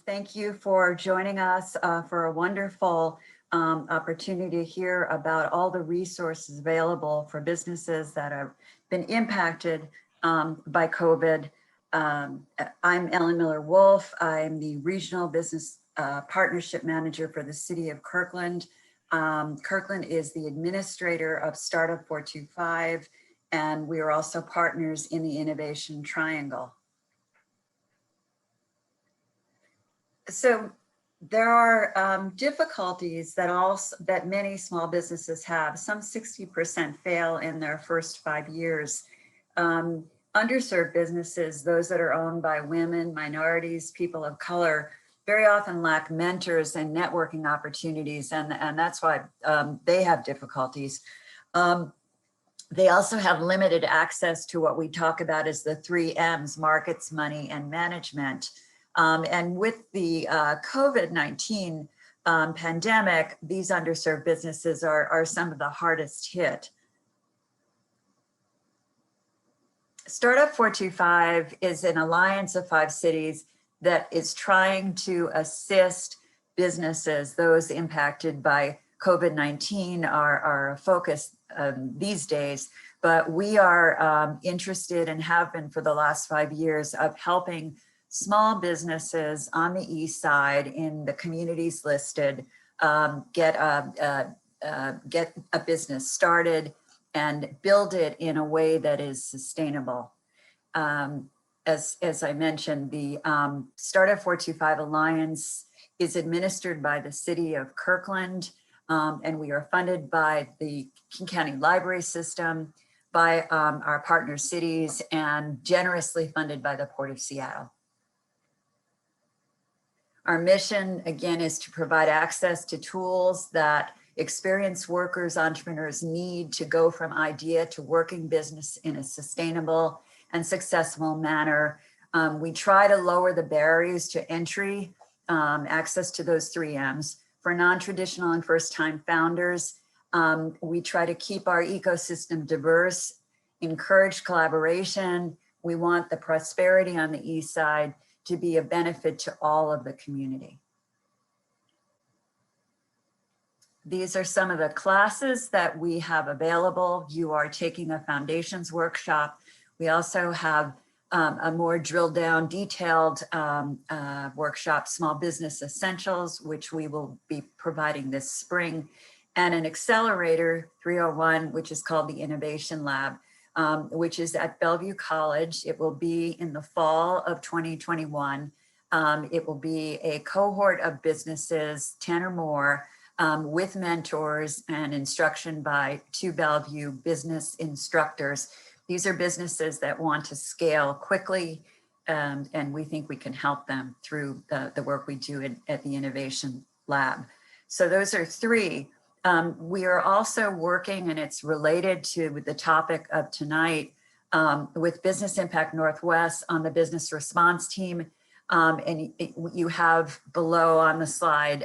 Thank you for joining us for a wonderful opportunity to hear about all the resources available for businesses that have been impacted by COVID. I'm Ellen Miller-Wolf. I'm the Regional Business Partnership Manager for the City of Kirkland. Kirkland is the administrator of Startup425, and we are also partners in the Innovation Triangle. So there are difficulties that many small businesses have. Some 60% fail in their first 5 years. Underserved businesses, those that are owned by women, minorities, people of color, very often lack mentors and networking opportunities, and that's why they have difficulties. They also have limited access to what we talk about as the 3 M's: markets, money, and management. And with the COVID-19 pandemic, these underserved businesses are some of the hardest hit. Startup425 is an alliance of 5 cities that is trying to assist businesses. Those impacted by COVID-19 are a focus these days, but we are interested and have been for the last 5 years of helping small businesses on the East Side in the communities listed get a business started and build it in a way that is sustainable. As I mentioned, the Startup425 Alliance is administered by the City of Kirkland, and we are funded by the King County Library System, by our partner cities, and generously funded by the Port of Seattle. Our mission, again, is to provide access to tools that experienced workers, entrepreneurs need to go from idea to working business in a sustainable and successful manner. We try to lower the barriers to entry, access to those 3 M's. For non-traditional and first-time founders, we try to keep our ecosystem diverse, encourage collaboration. We want the prosperity on the East Side to be a benefit to all of the community. These are some of the classes that we have available. You are taking a foundations workshop. We also have a more drilled down, detailed workshop, Small Business Essentials, which we will be providing this spring, and an accelerator 301, which is called the Innovation Lab, which is at Bellevue College. It will be in the fall of 2021. It will be a cohort of businesses, 10 or more, with mentors and instruction by 2 Bellevue business instructors. These are businesses that want to scale quickly, and we think we can help them through the work we do at the Innovation Lab. So those are 3. We are also working, and it's related to the topic of tonight, with Business Impact Northwest on the business response team. And you have below on the slide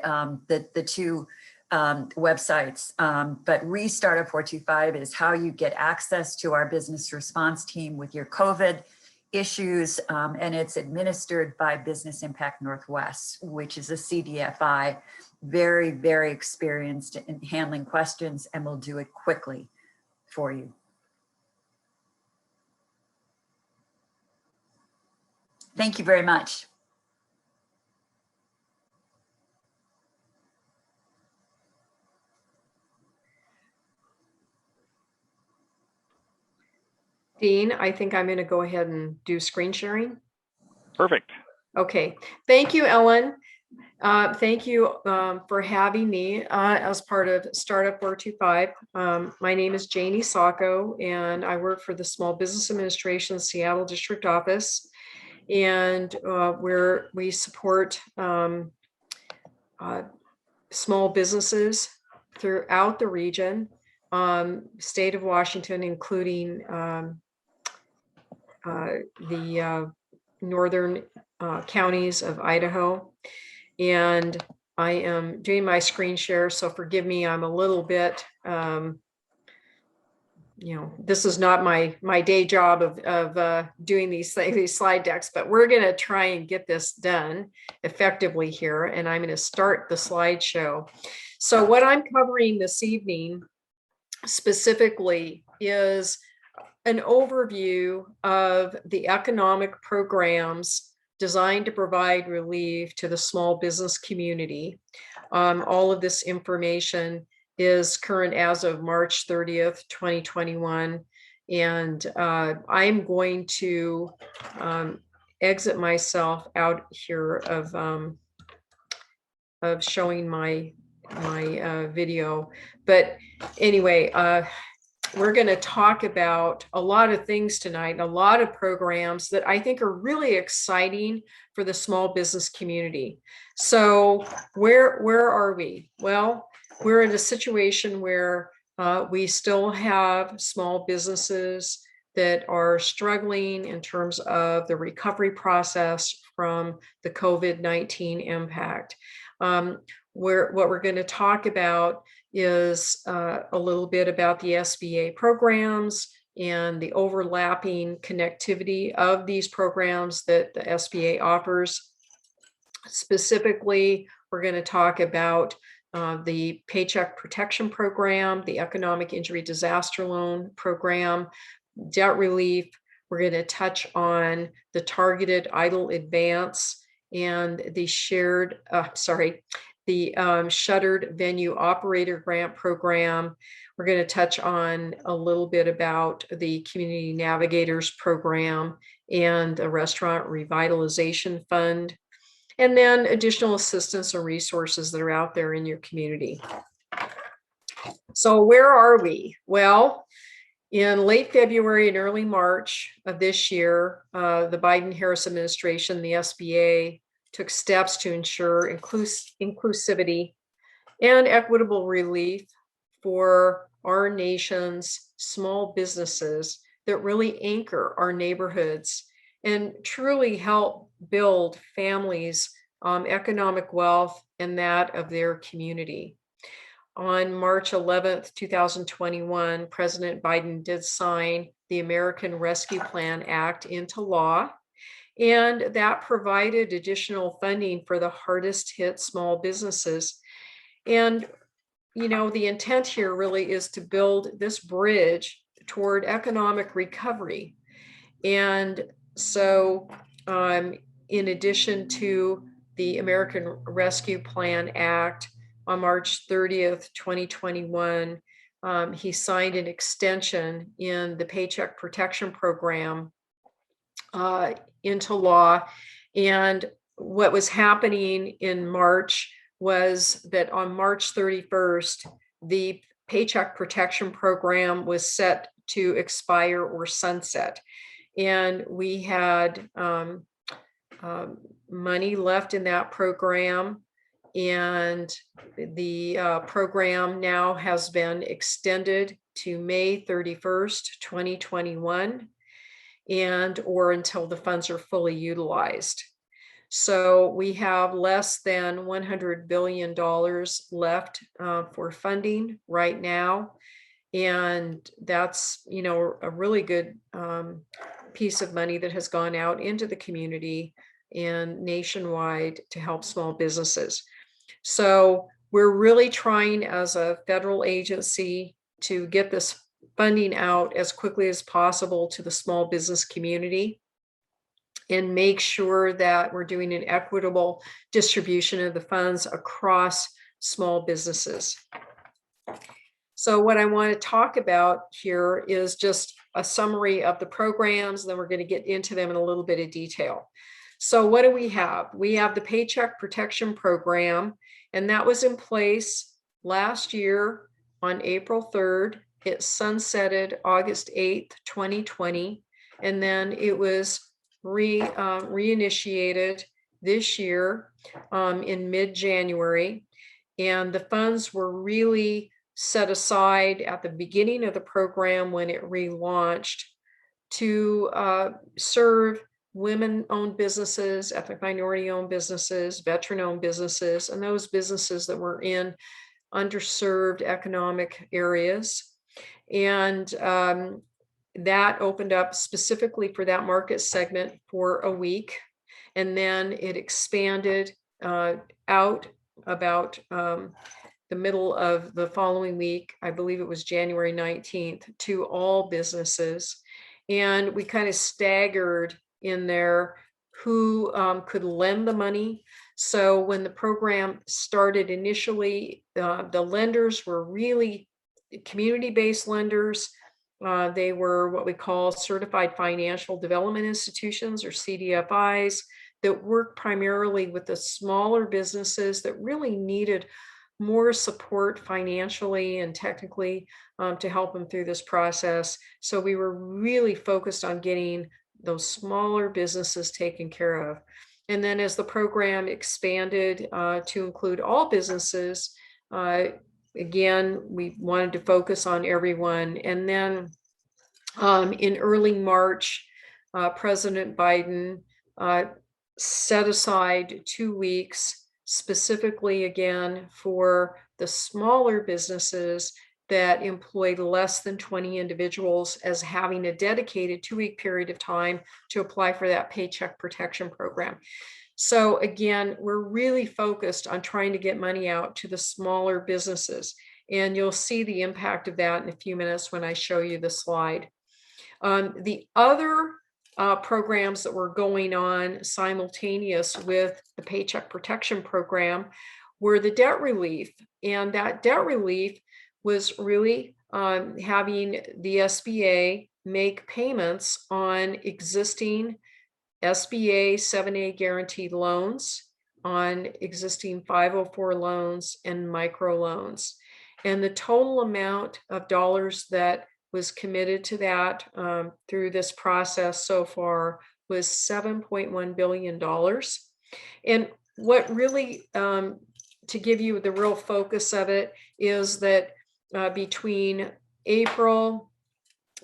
the 2 websites, but Startup425 is how you get access to our business response team with your COVID issues, and it's administered by Business Impact Northwest, which is a CDFI, very, very experienced in handling questions, and will do it quickly for you. Thank you very much. Dean, I think I'm going to go ahead and do screen sharing. Perfect. Okay. Thank you, Ellen. Thank you for having me as part of Startup425. My name is Janie Sacco, and I work for the Small Business Administration Seattle District Office. And we support small businesses throughout the region, state of Washington, including the northern counties of Idaho. And I am doing my screen share, so forgive me, I'm a little bit this is not my day job of doing these things, these slide decks, but we're going to try and get this done effectively here. And I'm going to start the slideshow. So what I'm covering this evening specifically is an overview of the economic programs designed to provide relief to the small business community. All of this information is current as of March 30th, 2021. And I'm going to exit myself out here of showing my video. But anyway, we're going to talk about a lot of things tonight, a lot of programs that I think are really exciting for the small business community. So where are we? Well, we're in a situation where we still have small businesses that are struggling in terms of the recovery process from the COVID-19 impact. What we're going to talk about is a little bit about the SBA programs and the overlapping connectivity of these programs that the SBA offers. Specifically, we're going to talk about the Paycheck Protection Program, the Economic Injury Disaster Loan Program, debt relief. We're going to touch on the Targeted Idle Advance and the shuttered venue operator grant program. We're going to touch on a little bit about the Community Navigators program and the Restaurant Revitalization Fund, and then additional assistance and resources that are out there in your community. So where are we? Well, in late February and early March of this year, the Biden-Harris administration, the SBA, took steps to ensure inclusivity and equitable relief for our nation's small businesses that really anchor our neighborhoods and truly help build families' economic wealth and that of their community. On March 11th, 2021, President Biden did sign the American Rescue Plan Act into law, and that provided additional funding for the hardest hit small businesses. And, the intent here really is to build this bridge toward economic recovery. And so, in addition to the American Rescue Plan Act, on March 30th, 2021, he signed an extension in the Paycheck Protection Program into law. And what was happening in March was that on March 31st, the Paycheck Protection Program was set to expire or sunset. And we had money left in that program. And the program now has been extended to May 31st, 2021, or until the funds are fully utilized. So we have less than $100 billion left for funding right now. And that's, a really good piece of money that has gone out into the community and nationwide to help small businesses. So we're really trying as a federal agency to get this funding out as quickly as possible to the small business community and make sure that we're doing an equitable distribution of the funds across small businesses. So what I want to talk about here is just a summary of the programs, then we're going to get into them in a little bit of detail. So what do we have? We have the Paycheck Protection Program, and that was in place last year on April 3rd. It sunsetted August 8th, 2020, and then it was reinitiated this year in mid-January. And the funds were really set aside at the beginning of the program when it relaunched to serve women-owned businesses, ethnic minority-owned businesses, veteran-owned businesses, and those businesses that were in underserved economic areas. And that opened up specifically for that market segment for a week. And then it expanded out about the middle of the following week. I believe it was January 19th, to all businesses. And we kind of staggered in there who could lend the money. So when the program started initially, the lenders were really community-based lenders. They were what we call certified financial development institutions, or CDFIs, that work primarily with the smaller businesses that really needed more support financially and technically to help them through this process. So we were really focused on getting those smaller businesses taken care of. And then as the program expanded to include all businesses, again, we wanted to focus on everyone. And then in early March, President Biden set aside 2 weeks specifically again for the smaller businesses that employed less than 20 individuals, as having a dedicated 2-week period of time to apply for that Paycheck Protection Program. So again, we're really focused on trying to get money out to the smaller businesses. And you'll see the impact of that in a few minutes when I show you the slide. The other programs that were going on simultaneous with the Paycheck Protection Program were the debt relief. And that debt relief was really having the SBA make payments on existing SBA 7A guaranteed loans, on existing 504 loans and microloans. And the total amount of dollars that was committed to that through this process so far was $7.1 billion. And what really, to give you the real focus of it, is that between April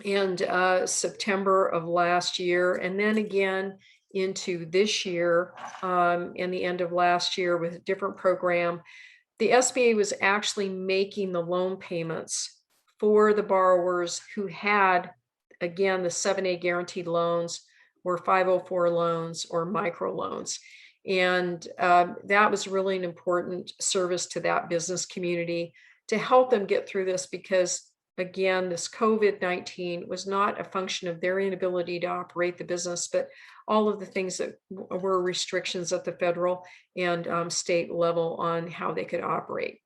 and September of last year, and then again into this year and the end of last year with a different program, the SBA was actually making the loan payments for the borrowers who had, again, the 7A guaranteed loans, or 504 loans, or microloans. And that was really an important service to that business community to help them get through this, because again, this COVID-19 was not a function of their inability to operate the business, but all of the things that were restrictions at the federal and state level on how they could operate.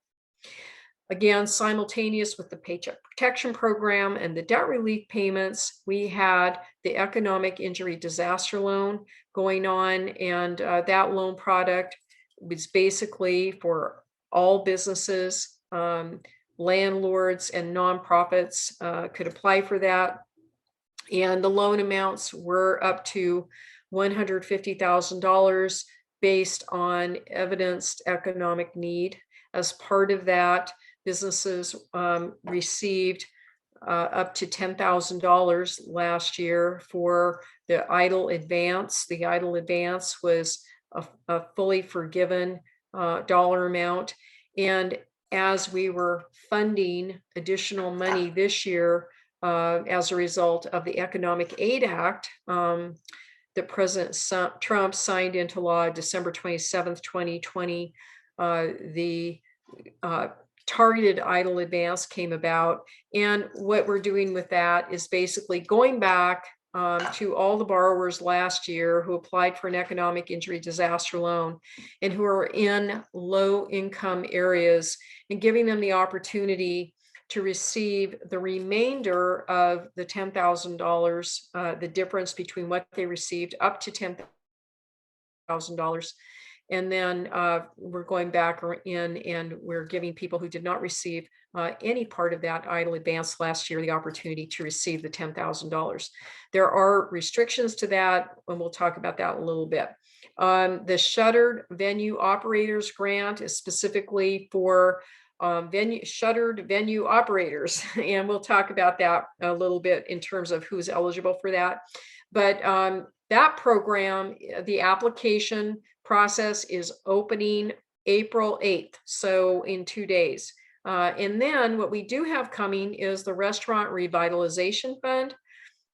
Again, simultaneous with the Paycheck Protection Program and the debt relief payments, we had the economic injury disaster loan going on. And that loan product was basically for all businesses, landlords and nonprofits could apply for that. And the loan amounts were up to $150,000 based on evidenced economic need. As part of that, businesses received up to $10,000 last year for the EIDL advance. The EIDL advance was a fully forgiven dollar amount. And as we were funding additional money this year as a result of the Economic Aid Act that President Trump signed into law December 27th, 2020, the targeted EIDL advance came about. And what we're doing with that is basically going back to all the borrowers last year who applied for an economic injury disaster loan and who are in low income areas, and giving them the opportunity to receive the remainder of the $10,000, the difference between what they received up to $10,000. And then we're going back in and we're giving people who did not receive any part of that EIDL advance last year the opportunity to receive the $10,000. There are restrictions to that, and we'll talk about that in a little bit. The Shuttered Venue Operators Grant is specifically for shuttered venue operators, and we'll talk about that a little bit in terms of who's eligible for that. But that program, the application process is opening April 8th, so in 2 days. And then what we do have coming is the Restaurant Revitalization Fund.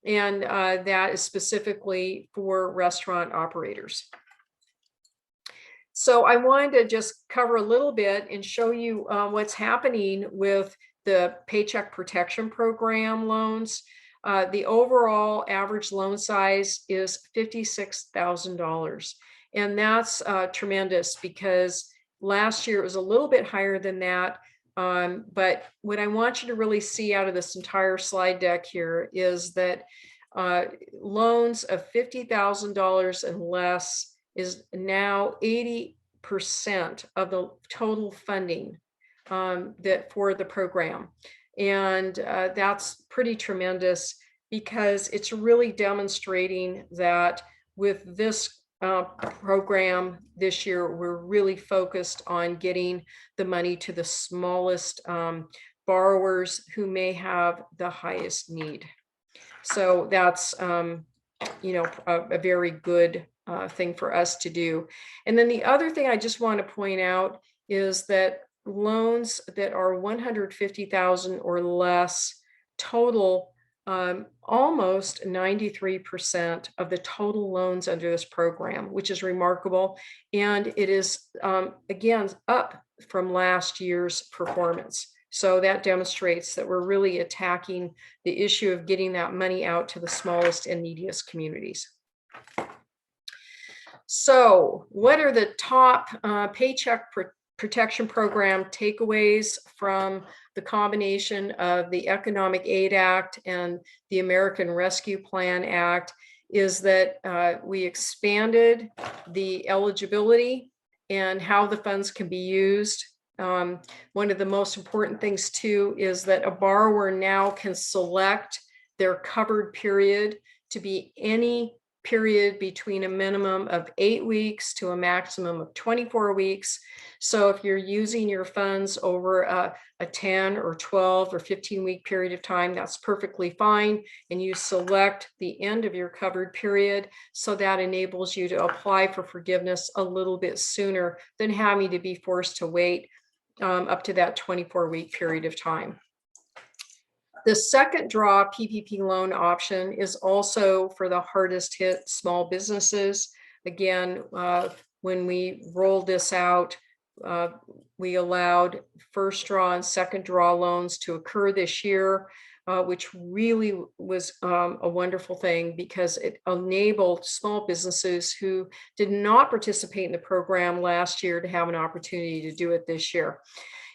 And that is specifically for restaurant operators. So I wanted to just cover a little bit and show you what's happening with the Paycheck Protection Program loans. The overall average loan size is $56,000. And that's tremendous because last year it was a little bit higher than that. But what I want you to really see out of this entire slide deck here is that loans of $50,000 and less is now 80% of the total funding that for the program. And that's pretty tremendous because it's really demonstrating that with this program this year, we're really focused on getting the money to the smallest borrowers who may have the highest need. So that's, you know, a very good thing for us to do. And then the other thing I just want to point out is that loans that are 150,000 or less total almost 93% of the total loans under this program, which is remarkable. And it is, again, up from last year's performance. So that demonstrates that we're really attacking the issue of getting that money out to the smallest and neediest communities. So what are the top Paycheck Protection Program takeaways from the combination of the Economic Aid Act and the American Rescue Plan Act is that we expanded the eligibility and how the funds can be used. One of the most important things too is that a borrower now can select their covered period to be any period between a minimum of 8 weeks to a maximum of 24 weeks. So if you're using your funds over a 10 or 12 or 15-week period of time, that's perfectly fine. And you select the end of your covered period. So that enables you to apply for forgiveness a little bit sooner than having to be forced to wait up to that 24-week period of time. The second draw PPP loan option is also for the hardest hit small businesses. Again, when we rolled this out, we allowed first draw and second draw loans to occur this year, which really was a wonderful thing because it enabled small businesses who did not participate in the program last year to have an opportunity to do it this year.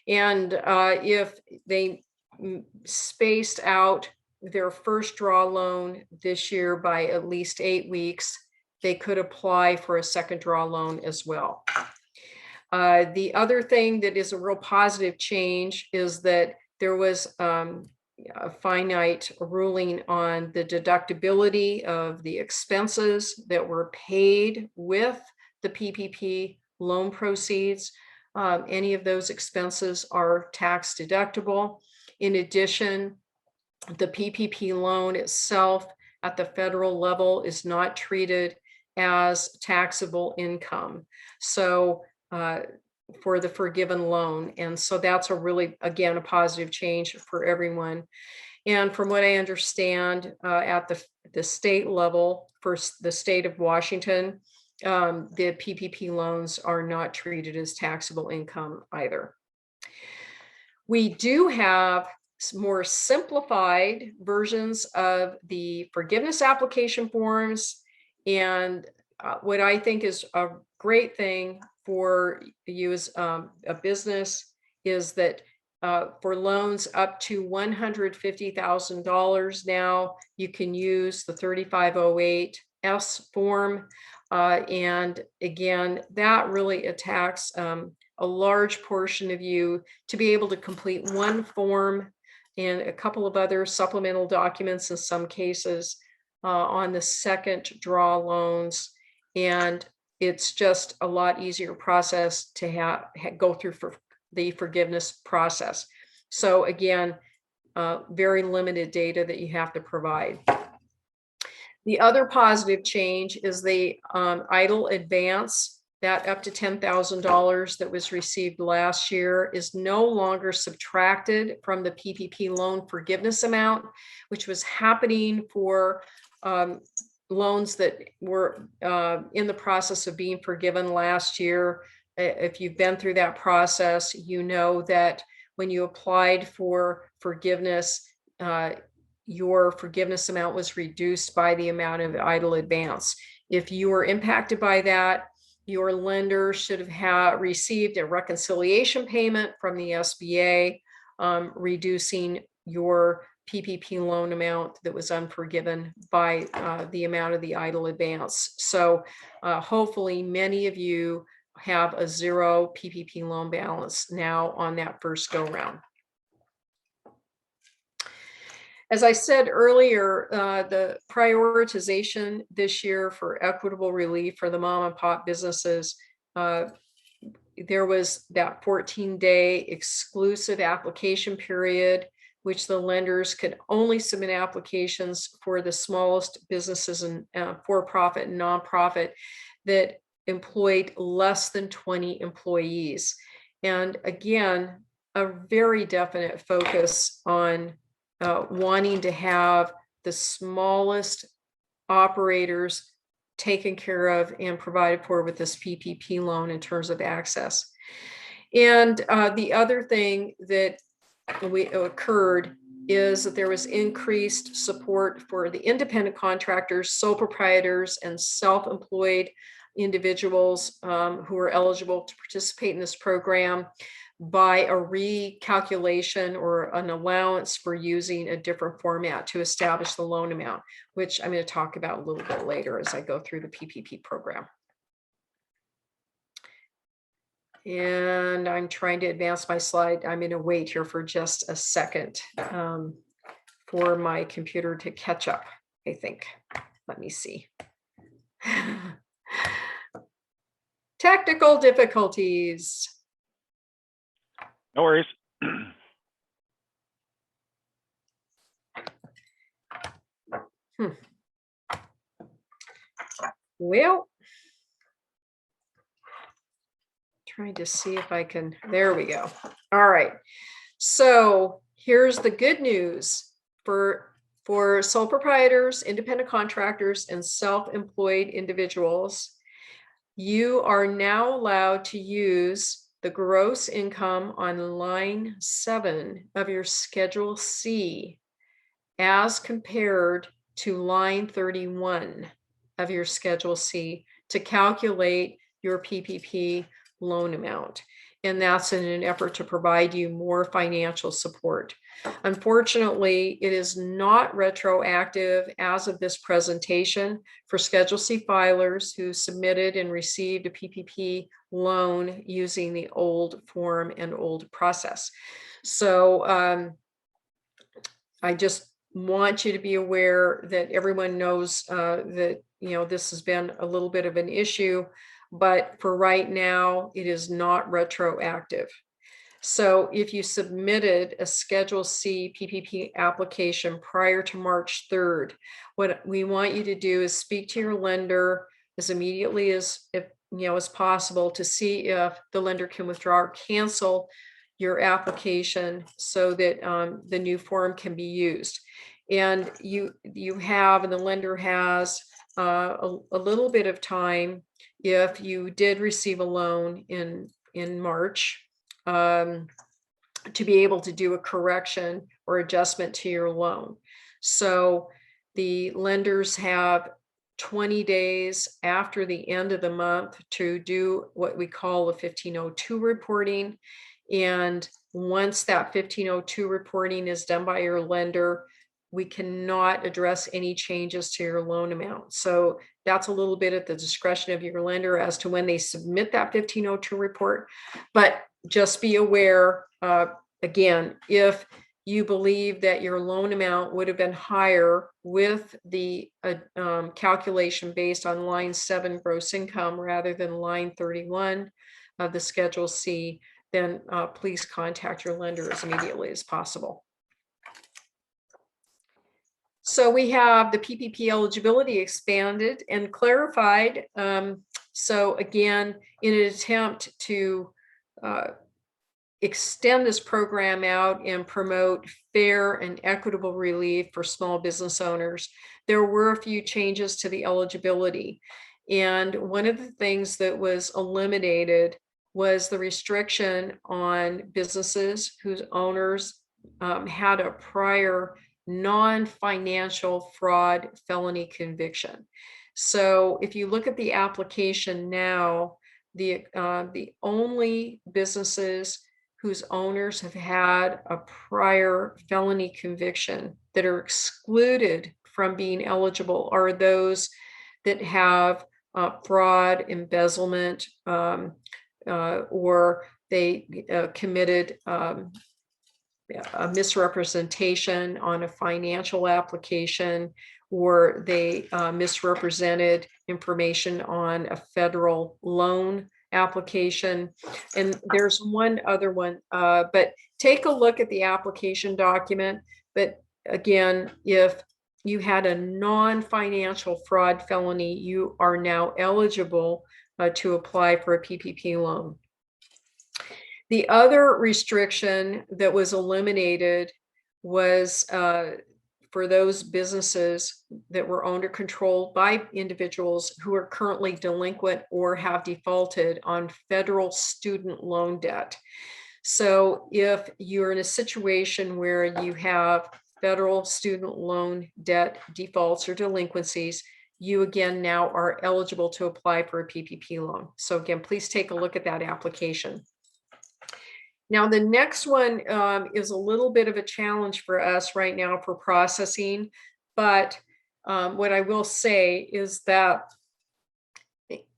And if they spaced out their first draw loan this year by at least 8 weeks, they could apply for a second draw loan as well. The other thing that is a real positive change is that there was a finite ruling on the deductibility of the expenses that were paid with the PPP loan proceeds. Any of those expenses are tax deductible. In addition, the PPP loan itself at the federal level is not treated as taxable income. So for the forgiven loan. And so that's a really, again, a positive change for everyone. And from what I understand at the state level, for the state of Washington, the PPP loans are not treated as taxable income either. We do have more simplified versions of the forgiveness application forms. And what I think is a great thing for you as a business is that for loans up to $150,000 now, you can use the 3508S form. And again, that really attacks a large portion of you to be able to complete one form and a couple of other supplemental documents in some cases on the second draw loans. And it's just a lot easier process to go through for the forgiveness process. So again, very limited data that you have to provide. The other positive change is the EIDL advance that up to $10,000 that was received last year is no longer subtracted from the PPP loan forgiveness amount, which was happening for loans that were in the process of being forgiven last year. If you've been through that process, you know that when you applied for forgiveness, your forgiveness amount was reduced by the amount of idle advance. If you were impacted by that, your lender should have received a reconciliation payment from the SBA, reducing your PPP loan amount that was unforgiven by the amount of the idle advance. So hopefully many of you have a 0 PPP loan balance now on that first go round. As I said earlier, the prioritization this year for equitable relief for the mom and pop businesses, there was that 14-day exclusive application period, which the lenders could only submit applications for the smallest businesses and for-profit and nonprofit that employed less than 20 employees. And again, a very definite focus on wanting to have the smallest operators taken care of and provided for with this PPP loan in terms of access. And the other thing that occurred is that there was increased support for the independent contractors, sole proprietors, and self-employed individuals who are eligible to participate in this program by a recalculation or an allowance for using a different format to establish the loan amount, which I'm going to talk about a little bit later as I go through the PPP program. And I'm trying to advance my slide. I'm going to wait here for just a second for my computer to catch up, I think. Let me see. Technical difficulties. No worries. Well, trying to see if I can, there we go. All right. So here's the good news for sole proprietors, independent contractors, and self-employed individuals. You are now allowed to use the gross income on line 7 of your Schedule C as compared to line 31 of your Schedule C to calculate your PPP loan amount. And that's in an effort to provide you more financial support. Unfortunately, it is not retroactive as of this presentation for Schedule C filers who submitted and received a PPP loan using the old form and old process. So I just want you to be aware that everyone knows that, you know, this has been a little bit of an issue, but for right now, it is not retroactive. So if you submitted a Schedule C PPP application prior to March 3rd, what we want you to do is speak to your lender as immediately as possible to see if the lender can withdraw or cancel your application so that the new form can be used. And you have, and the lender has a little bit of time if you did receive a loan in March to be able to do a correction or adjustment to your loan. So the lenders have 20 days after the end of the month to do what we call a 1502 reporting. And once that 1502 reporting is done by your lender, we cannot address any changes to your loan amount. So that's a little bit at the discretion of your lender as to when they submit that 1502 report. But just be aware, again, if you believe that your loan amount would have been higher with the calculation based on line 7 gross income rather than line 31 of the Schedule C, then please contact your lender as immediately as possible. So we have the PPP eligibility expanded and clarified So again, in an attempt to extend this program out and promote fair and equitable relief for small business owners, there were a few changes to the eligibility. And one of the things that was eliminated was the restriction on businesses whose owners had a prior non-financial fraud felony conviction. So if you look at the application now, the only businesses whose owners have had a prior felony conviction that are excluded from being eligible are those that have fraud, embezzlement, or they committed a misrepresentation on a financial application, or they misrepresented information on a federal loan application. And there's one other one, but take a look at the application document. But again, if you had a non-financial fraud felony, you are now eligible to apply for a PPP loan. The other restriction that was eliminated was for those businesses that were owned or controlled by individuals who are currently delinquent or have defaulted on federal student loan debt. So if you're in a situation where you have federal student loan debt defaults or delinquencies, you again now are eligible to apply for a PPP loan. So again, please take a look at that application. Now, the next one is a little bit of a challenge for us right now for processing, but what I will say is that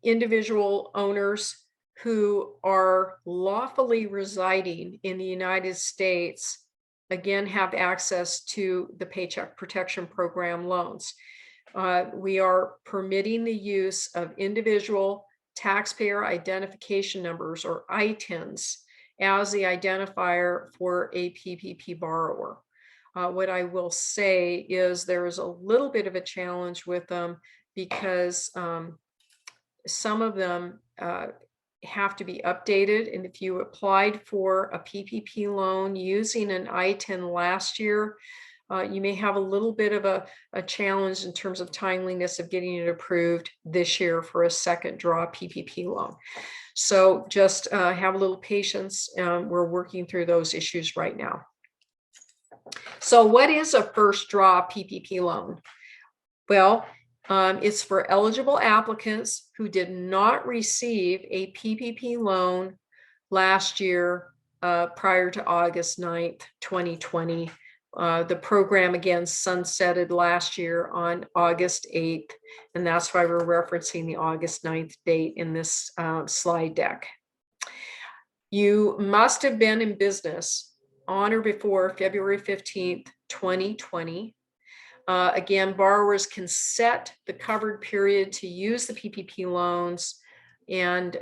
individual owners who are lawfully residing in the United States, again, have access to the Paycheck Protection Program loans. We are permitting the use of individual taxpayer identification numbers, or ITINs, as the identifier for a PPP borrower. What I will say is there is a little bit of a challenge with them because some of them have to be updated. And if you applied for a PPP loan using an ITIN last year, you may have a little bit of a challenge in terms of timeliness of getting it approved this year for a second draw PPP loan. So just have a little patience. We're working through those issues right now. So what is a first draw PPP loan? Well, it's for eligible applicants who did not receive a PPP loan last year prior to August 9th, 2020. The program again sunsetted last year on August 8th, and that's why we're referencing the August 9th date in this slide deck. You must have been in business on or before February 15th, 2020. Again, borrowers can set the covered period to use the PPP loans, and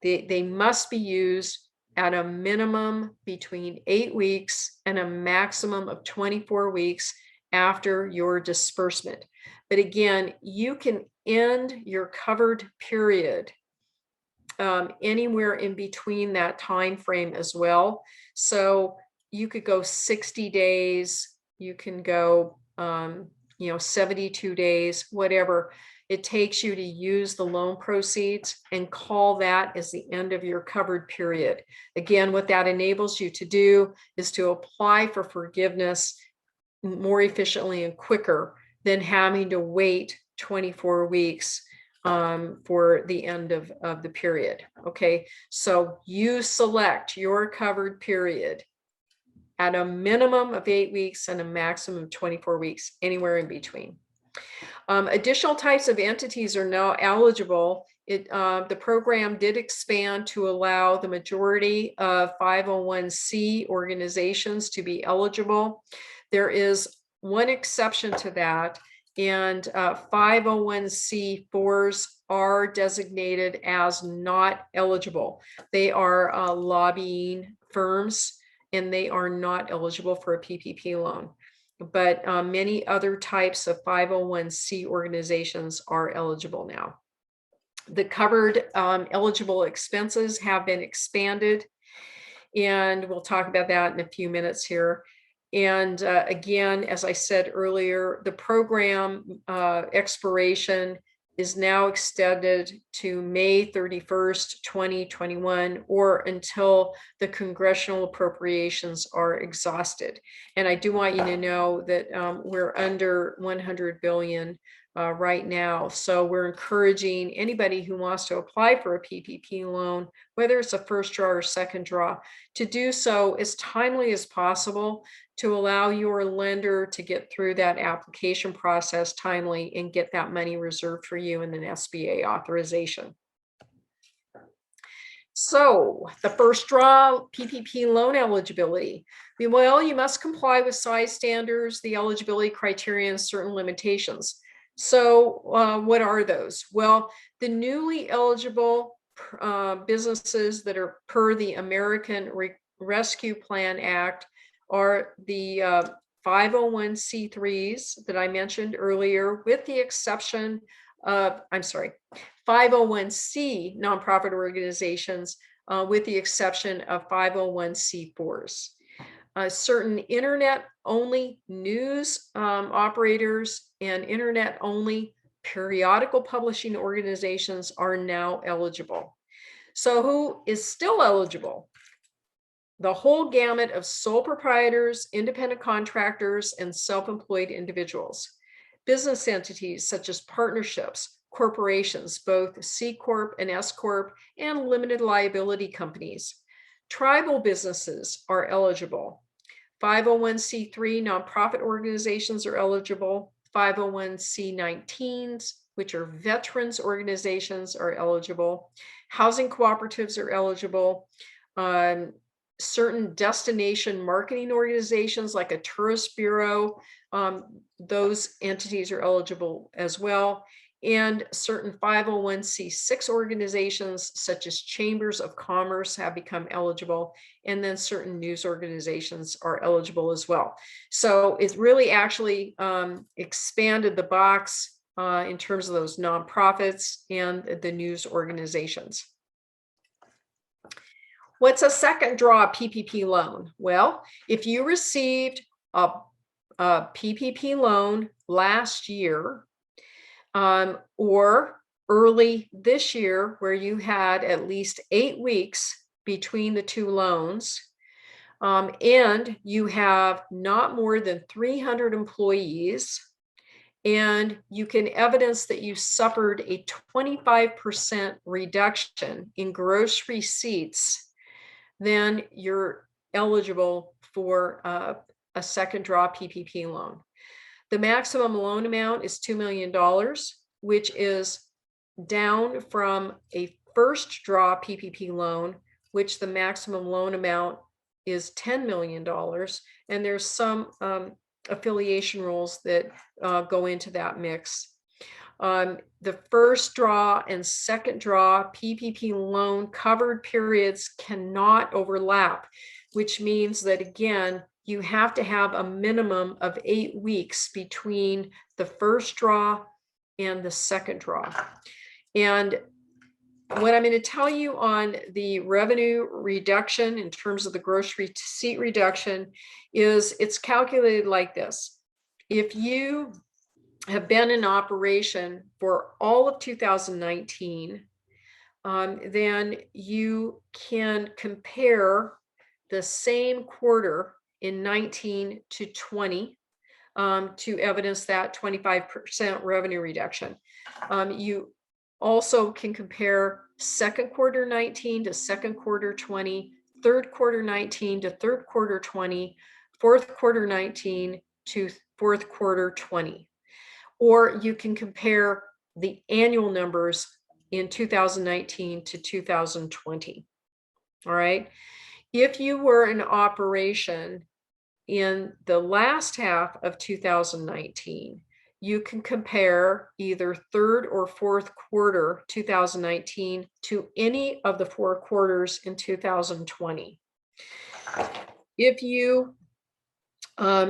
they must be used at a minimum between 8 weeks and a maximum of 24 weeks after your disbursement. But again, you can end your covered period anywhere in between that time frame as well. So you could go 60 days, you can go 72 days, whatever it takes you to use the loan proceeds, and call that as the end of your covered period. Again, what that enables you to do is to apply for forgiveness more efficiently and quicker than having to wait 24 weeks for the end of the period. Okay, so you select your covered period at a minimum of 8 weeks and a maximum of 24 weeks, anywhere in between. Additional types of entities are now eligible. The program did expand to allow the majority of 501c organizations to be eligible. There is one exception to that, and 501c4s are designated as not eligible. They are lobbying firms, and they are not eligible for a PPP loan. But many other types of 501c organizations are eligible now. The covered eligible expenses have been expanded, and we'll talk about that in a few minutes here. And again, as I said earlier, the program expiration is now extended to May 31st, 2021, or until the congressional appropriations are exhausted. And I do want you to know that we're under 100 billion right now. So we're encouraging anybody who wants to apply for a PPP loan, whether it's a first draw or second draw, to do so as timely as possible to allow your lender to get through that application process timely and get that money reserved for you in an SBA authorization. So the first draw PPP loan eligibility. Well, you must comply with size standards, the eligibility criteria, and certain limitations. So what are those? Well, the newly eligible businesses that are per the American Rescue Plan Act are the 501c3s that I mentioned earlier, with the exception of, 501c nonprofit organizations, with the exception of 501c4s. Certain internet-only news operators and internet-only periodical publishing organizations are now eligible. So who is still eligible? The whole gamut of sole proprietors, independent contractors, and self-employed individuals. Business entities such as partnerships, corporations, both C Corp and S Corp, and limited liability companies. Tribal businesses are eligible. 501c3 nonprofit organizations are eligible. 501c19s, which are veterans organizations, are eligible. Housing cooperatives are eligible. Certain destination marketing organizations like a tourist bureau, those entities are eligible as well. And certain 501c6 organizations such as chambers of commerce have become eligible. And then certain news organizations are eligible as well. So it's really actually expanded the box in terms of those nonprofits and the news organizations. What's a second draw PPP loan? Well, if you received a PPP loan last year or early this year, where you had at least 8 weeks between the two loans, and you have not more than 300 employees, and you can evidence that you suffered a 25% reduction in gross receipts, then you're eligible for a second draw PPP loan. The maximum loan amount is $2 million, which is down from a first draw PPP loan, which the maximum loan amount is $10 million. And there's some affiliation rules that go into that mix. The first draw and second draw PPP loan covered periods cannot overlap, which means that, again, you have to have a minimum of 8 weeks between the first draw and the second draw. And what I'm going to tell you on the revenue reduction in terms of the gross receipt reduction is it's calculated like this. If you have been in operation for all of 2019, then you can compare the same quarter in 19 to 20 to evidence that 25% revenue reduction. You also can compare second quarter 19 to second quarter 20, third quarter 19 to third quarter 20, fourth quarter 19 to fourth quarter 20. Or you can compare the annual numbers in 2019 to 2020. All right. If you were in operation in the last half of 2019, you can compare either third or fourth quarter 2019 to any of the 4 quarters in 2020. If you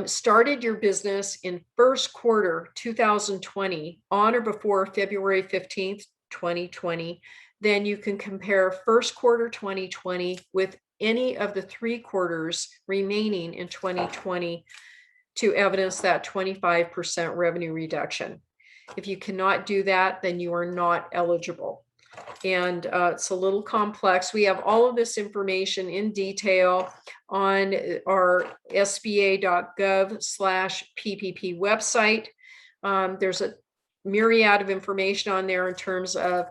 started your business in first quarter 2020 on or before February 15th, 2020, then you can compare first quarter 2020 with any of the 3 quarters remaining in 2020 to evidence that 25% revenue reduction. If you cannot do that, then you are not eligible. And it's a little complex. We have all of this information in detail on our sba.gov/PPP website. There's a myriad of information on there in terms of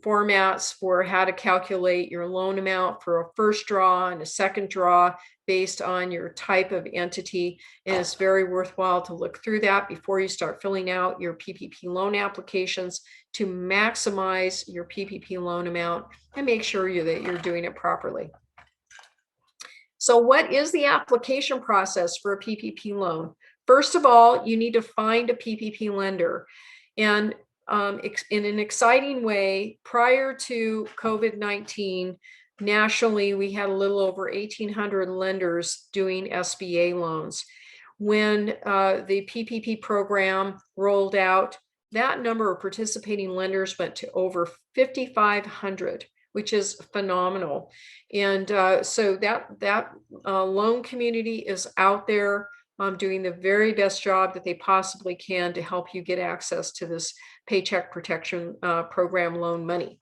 formats for how to calculate your loan amount for a first draw and a second draw based on your type of entity. And it's very worthwhile to look through that before you start filling out your PPP loan applications to maximize your PPP loan amount and make sure that you're doing it properly. So what is the application process for a PPP loan? First of all, you need to find a PPP lender. And in an exciting way, prior to COVID-19, nationally, we had a little over 1,800 lenders doing SBA loans. When the PPP program rolled out, that number of participating lenders went to over 5,500, which is phenomenal. And so that loan community is out there doing the very best job that they possibly can to help you get access to this Paycheck Protection Program loan money.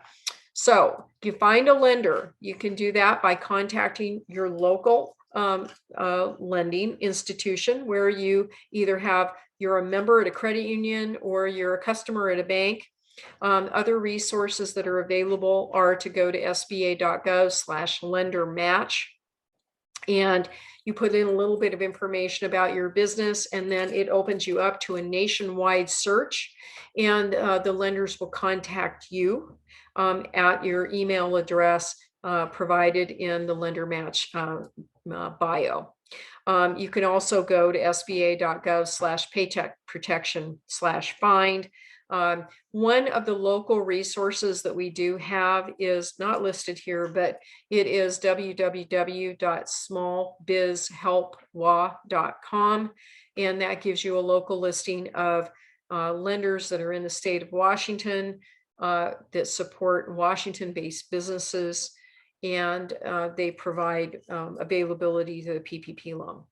So if you find a lender, you can do that by contacting your local lending institution where you either you're a member at a credit union or you're a customer at a bank. Other resources that are available are to go to sba.gov/lender-match. And you put in a little bit of information about your business, and then it opens you up to a nationwide search, and the lenders will contact you at your email address provided in the lender match bio. You can also go to sba.gov/paycheck protection/find. One of the local resources that we do have is not listed here, but it is www.smallbizhelpwa.com. And that gives you a local listing of lenders that are in the state of Washington that support Washington-based businesses, and they provide availability to the PPP loan.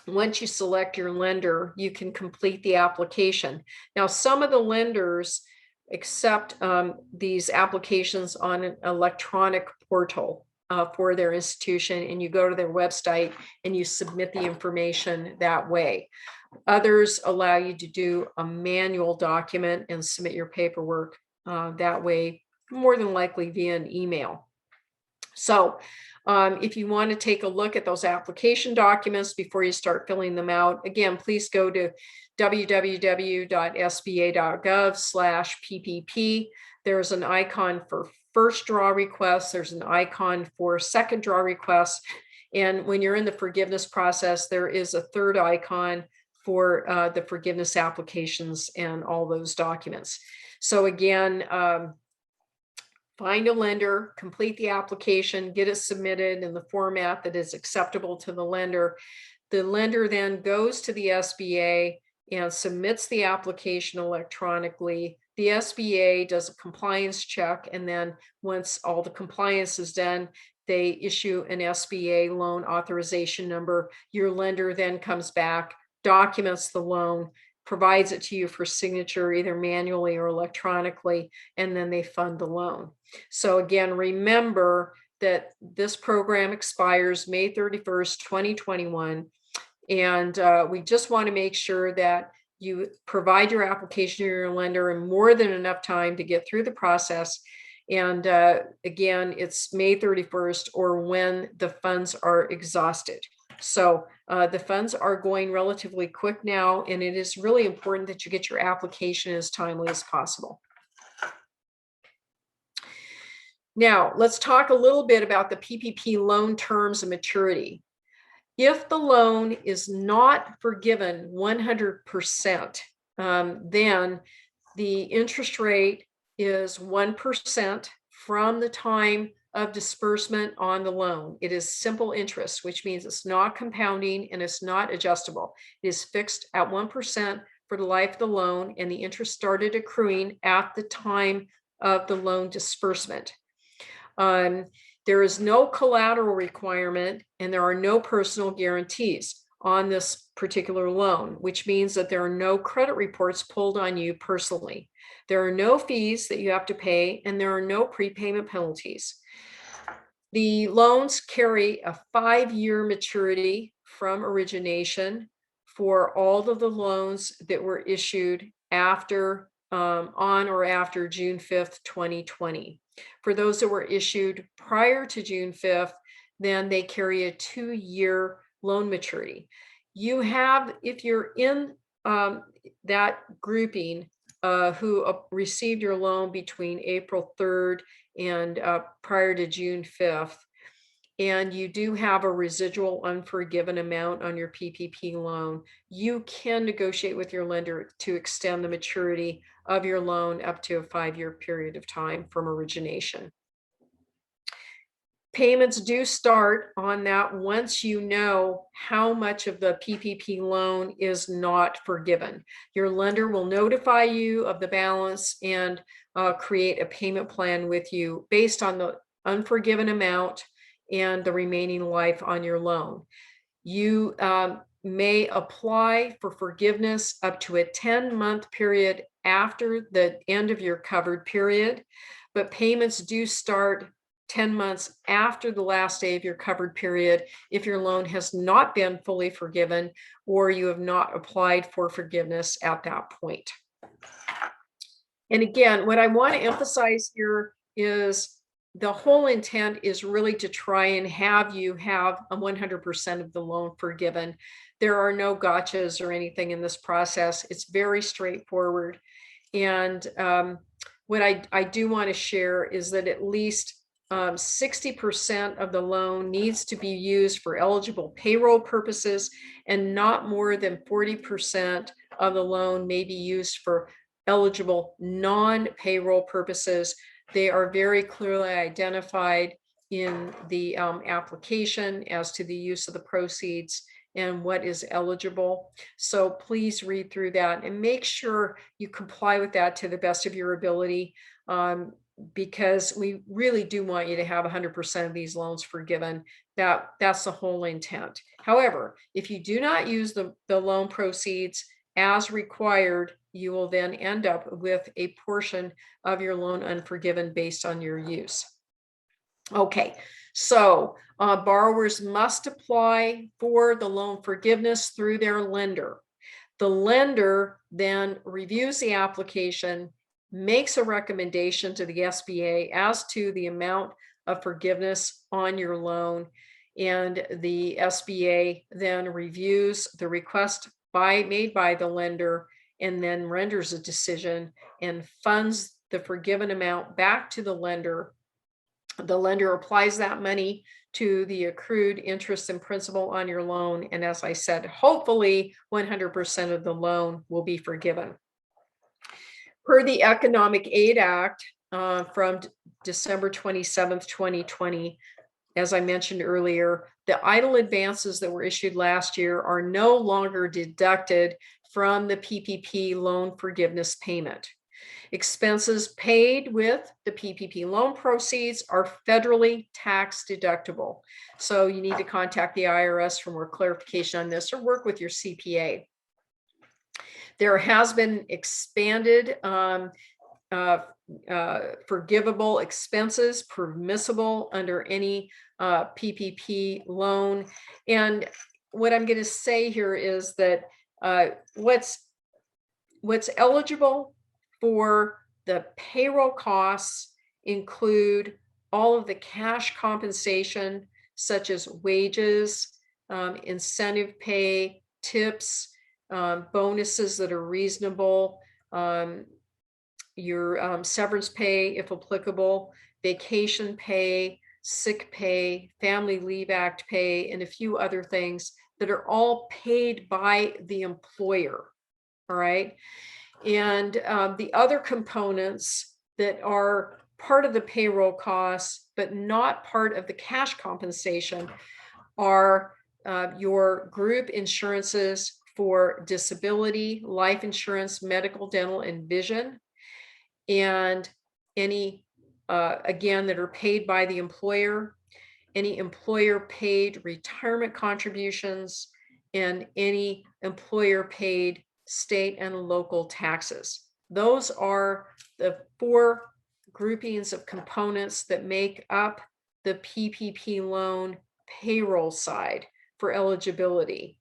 Once you select your lender, you can complete the application. Now, some of the lenders accept these applications on an electronic portal for their institution, and you go to their website and you submit the information that way. Others allow you to do a manual document and submit your paperwork that way, more than likely via an email. So if you want to take a look at those application documents before you start filling them out, again, please go to www.sba.gov/PPP. There's an icon for first draw requests. There's an icon for second draw requests. And when you're in the forgiveness process, there is a third icon for the forgiveness applications and all those documents. So again, find a lender, complete the application, get it submitted in the format that is acceptable to the lender. The lender then goes to the SBA and submits the application electronically. The SBA does a compliance check, and then once all the compliance is done, they issue an SBA loan authorization number. Your lender then comes back, documents the loan, provides it to you for signature, either manually or electronically, and then they fund the loan. So again, remember that this program expires May 31st, 2021. And we just want to make sure that you provide your application to your lender in more than enough time to get through the process. And again, it's May 31st or when the funds are exhausted. So the funds are going relatively quick now, and it is really important that you get your application as timely as possible. Now, let's talk a little bit about the PPP loan terms and maturity. If the loan is not forgiven 100%, then the interest rate is 1% from the time of disbursement on the loan. It is simple interest, which means it's not compounding and it's not adjustable. It is fixed at 1% for the life of the loan, and the interest started accruing at the time of the loan disbursement. There is no collateral requirement, and there are no personal guarantees on this particular loan, which means that there are no credit reports pulled on you personally. There are no fees that you have to pay, and there are no prepayment penalties. The loans carry a 5-year maturity from origination for all of the loans that were issued after, on or after June 5th, 2020. For those that were issued prior to June 5th, then they carry a 2-year loan maturity. You have, if you're in that grouping who received your loan between April 3rd and prior to June 5th, and you do have a residual unforgiven amount on your PPP loan, you can negotiate with your lender to extend the maturity of your loan up to a 5-year period of time from origination. Payments do start on that once you know how much of the PPP loan is not forgiven. Your lender will notify you of the balance and create a payment plan with you based on the unforgiven amount and the remaining life on your loan. You may apply for forgiveness up to a 10-month period after the end of your covered period, but payments do start 10 months after the last day of your covered period if your loan has not been fully forgiven or you have not applied for forgiveness at that point. And again, what I want to emphasize here is the whole intent is really to try and have you have a 100% of the loan forgiven. There are no gotchas or anything in this process. It's very straightforward. And what I do want to share is that at least 60% of the loan needs to be used for eligible payroll purposes, and not more than 40% of the loan may be used for eligible non-payroll purposes. They are very clearly identified in the application as to the use of the proceeds and what is eligible. So please read through that and make sure you comply with that to the best of your ability. Because we really do want you to have 100% of these loans forgiven. That's the whole intent. However, if you do not use the loan proceeds as required, you will then end up with a portion of your loan unforgiven based on your use. Okay, so borrowers must apply for the loan forgiveness through their lender. The lender then reviews the application, makes a recommendation to the SBA as to the amount of forgiveness on your loan, and the SBA then reviews the request made by the lender and then renders a decision and funds the forgiven amount back to the lender. The lender applies that money to the accrued interest and principal on your loan, and as I said, hopefully 100% of the loan will be forgiven. Per the Economic Aid Act from December 27th, 2020, as I mentioned earlier, the idle advances that were issued last year are no longer deducted from the PPP loan forgiveness payment. Expenses paid with the PPP loan proceeds are federally tax deductible. So you need to contact the IRS for more clarification on this or work with your CPA. There has been expanded forgivable expenses permissible under any PPP loan. And what I'm going to say here is that what's eligible for the payroll costs include all of the cash compensation, such as wages, incentive pay, tips, bonuses that are reasonable, your severance pay, if applicable, vacation pay, sick pay, Family Leave Act pay, and a few other things that are all paid by the employer. All right. And the other components that are part of the payroll costs, but not part of the cash compensation, are your group insurances for disability, life insurance, medical, dental, and vision, and any, again, that are paid by the employer, any employer paid retirement contributions, and any employer paid state and local taxes. Those are the 4 groupings of components that make up the PPP loan payroll side for eligibility.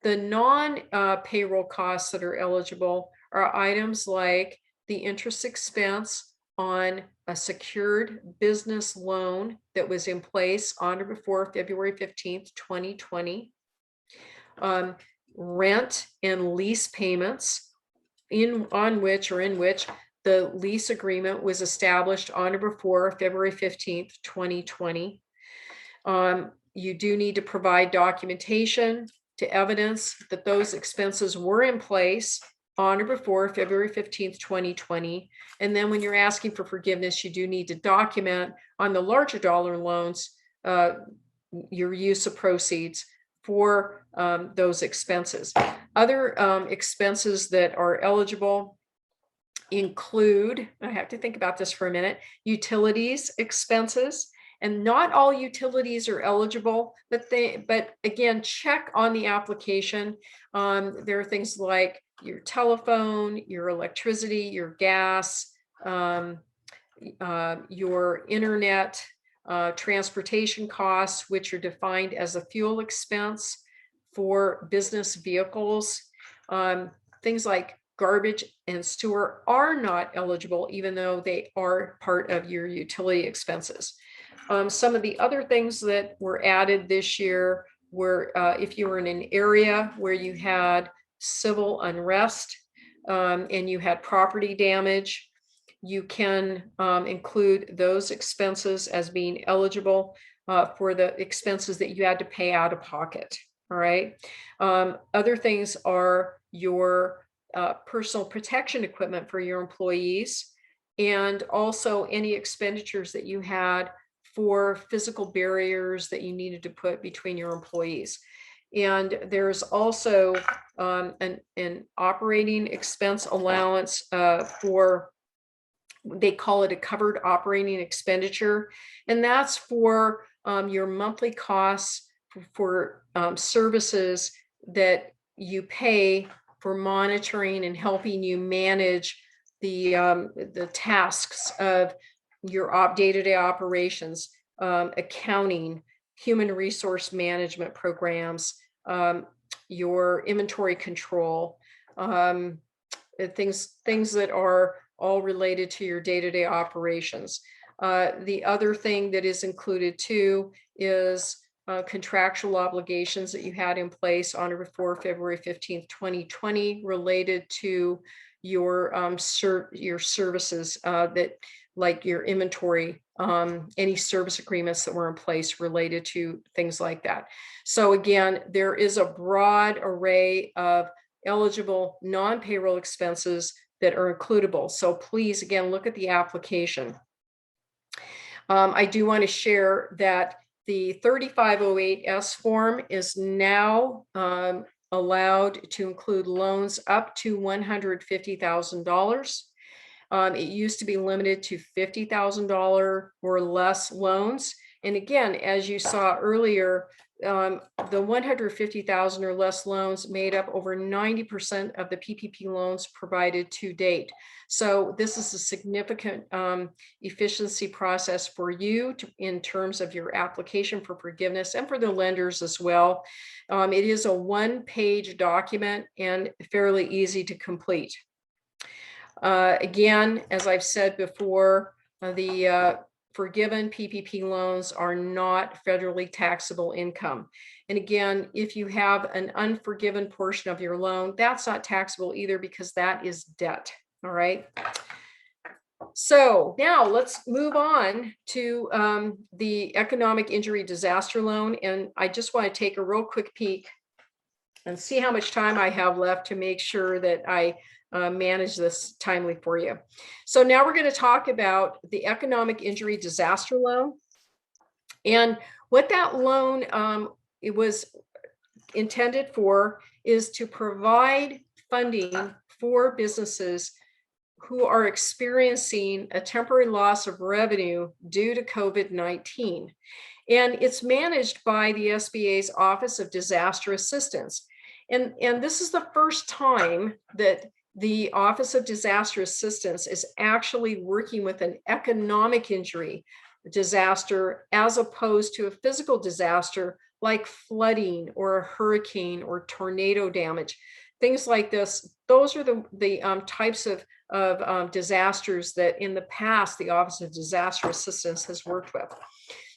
The non-payroll costs that are eligible are items like the interest expense on a secured business loan that was in place on or before February 15th, 2020, rent and lease payments in which the lease agreement was established on or before February 15th, 2020. You do need to provide documentation to evidence that those expenses were in place on or before February 15th, 2020. And then when you're asking for forgiveness, you do need to document on the larger dollar loans your use of proceeds for those expenses. Other expenses that are eligible include, I have to think about this for a minute, utilities expenses. And not all utilities are eligible, but again, check on the application. There are things like your telephone, your electricity, your gas, your internet, transportation costs, which are defined as a fuel expense for business vehicles. Things like garbage and sewer are not eligible, even though they are part of your utility expenses. Some of the other things that were added this year were if you were in an area where you had civil unrest and you had property damage, you can include those expenses as being eligible for the expenses that you had to pay out of pocket. All right. Other things are your personal protection equipment for your employees, and also any expenditures that you had for physical barriers that you needed to put between your employees. And there's also an operating expense allowance for, they call it a covered operating expenditure. And that's for your monthly costs for services that you pay for monitoring and helping you manage the tasks of your day-to-day operations, accounting, human resource management programs, your inventory control, things that are all related to your day-to-day operations. The other thing that is included too is contractual obligations that you had in place on or before February 15th, 2020 related to your services that, like your inventory, any service agreements that were in place related to things like that. So again, there is a broad array of eligible non-payroll expenses that are includable. So please, again, look at the application. I do want to share that the 3508S form is now allowed to include loans up to $150,000. It used to be limited to $50,000 or less loans. And again, as you saw earlier, the 150,000 or less loans made up over 90% of the PPP loans provided to date. So this is a significant efficiency process for you in terms of your application for forgiveness, and for the lenders as well. It is a one-page document and fairly easy to complete. Again, as I've said before, the forgiven PPP loans are not federally taxable income. And again, if you have an unforgiven portion of your loan, that's not taxable either, because that is debt. All right. So now let's move on to the economic injury disaster loan. And I just want to take a real quick peek and see how much time I have left to make sure that I manage this timely for you. So now we're going to talk about the economic injury disaster loan. And what that loan, it was intended for is to provide funding for businesses who are experiencing a temporary loss of revenue due to COVID-19. And it's managed by the SBA's Office of Disaster Assistance. And this is the first time that the Office of Disaster Assistance is actually working with an economic injury disaster as opposed to a physical disaster like flooding or a hurricane or tornado damage. Things like this, those are the types of disasters that in the past the Office of Disaster Assistance has worked with.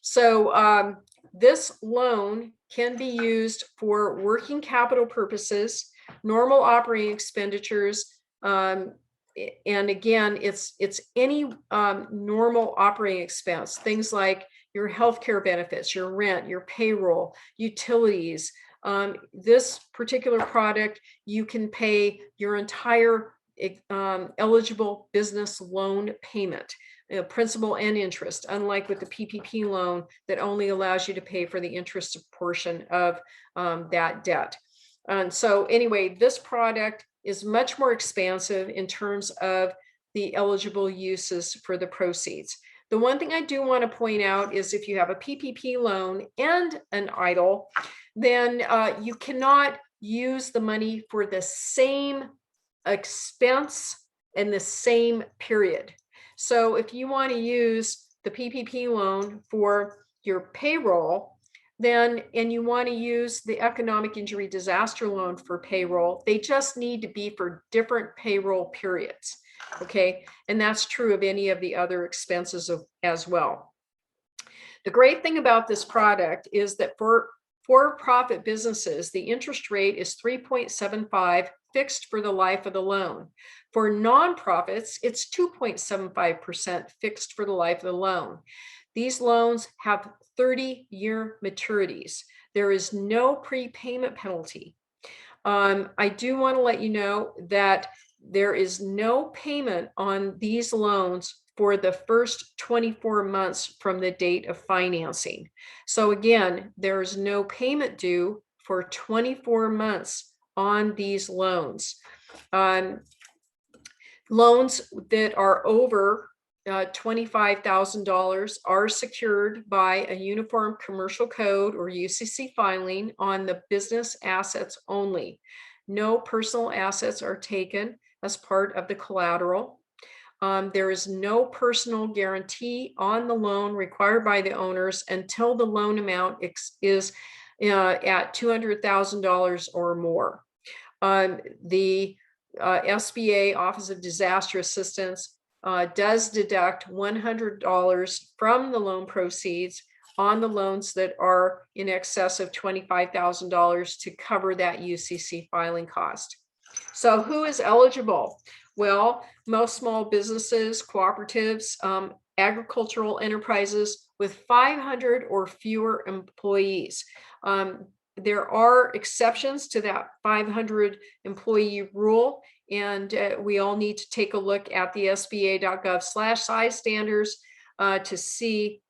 So this loan can be used for working capital purposes, normal operating expenditures, and again, it's any normal operating expense, things like your healthcare benefits, your rent, your payroll, utilities. This particular product, you can pay your entire eligible business loan payment, principal and interest, unlike with the PPP loan that only allows you to pay for the interest portion of that debt. And so anyway, this product is much more expansive in terms of the eligible uses for the proceeds. The one thing I do want to point out is if you have a PPP loan and an EIDL, then you cannot use the money for the same expense in the same period. So if you want to use the PPP loan for your payroll, then, and you want to use the economic injury disaster loan for payroll, they just need to be for different payroll periods. Okay, and that's true of any of the other expenses as well. The great thing about this product is that for for-profit businesses, the interest rate is 3.75 fixed for the life of the loan. For nonprofits, it's 2.75% fixed for the life of the loan. These loans have 30-year maturities. There is no prepayment penalty. I do want to let you know that there is no payment on these loans for the first 24 months from the date of financing. So again, there is no payment due for 24 months on these loans. Loans that are over $25,000 are secured by a uniform commercial code or UCC filing on the business assets only. No personal assets are taken as part of the collateral. There is no personal guarantee on the loan required by the owners until the loan amount is at $200,000 or more. The SBA Office of Disaster Assistance does deduct $100 from the loan proceeds on the loans that are in excess of $25,000 to cover that UCC filing cost. So who is eligible? Well, most small businesses, cooperatives, agricultural enterprises with 500 or fewer employees. There are exceptions to that 500 employee rule, and we all need to take a look at the sba.gov/size standards to see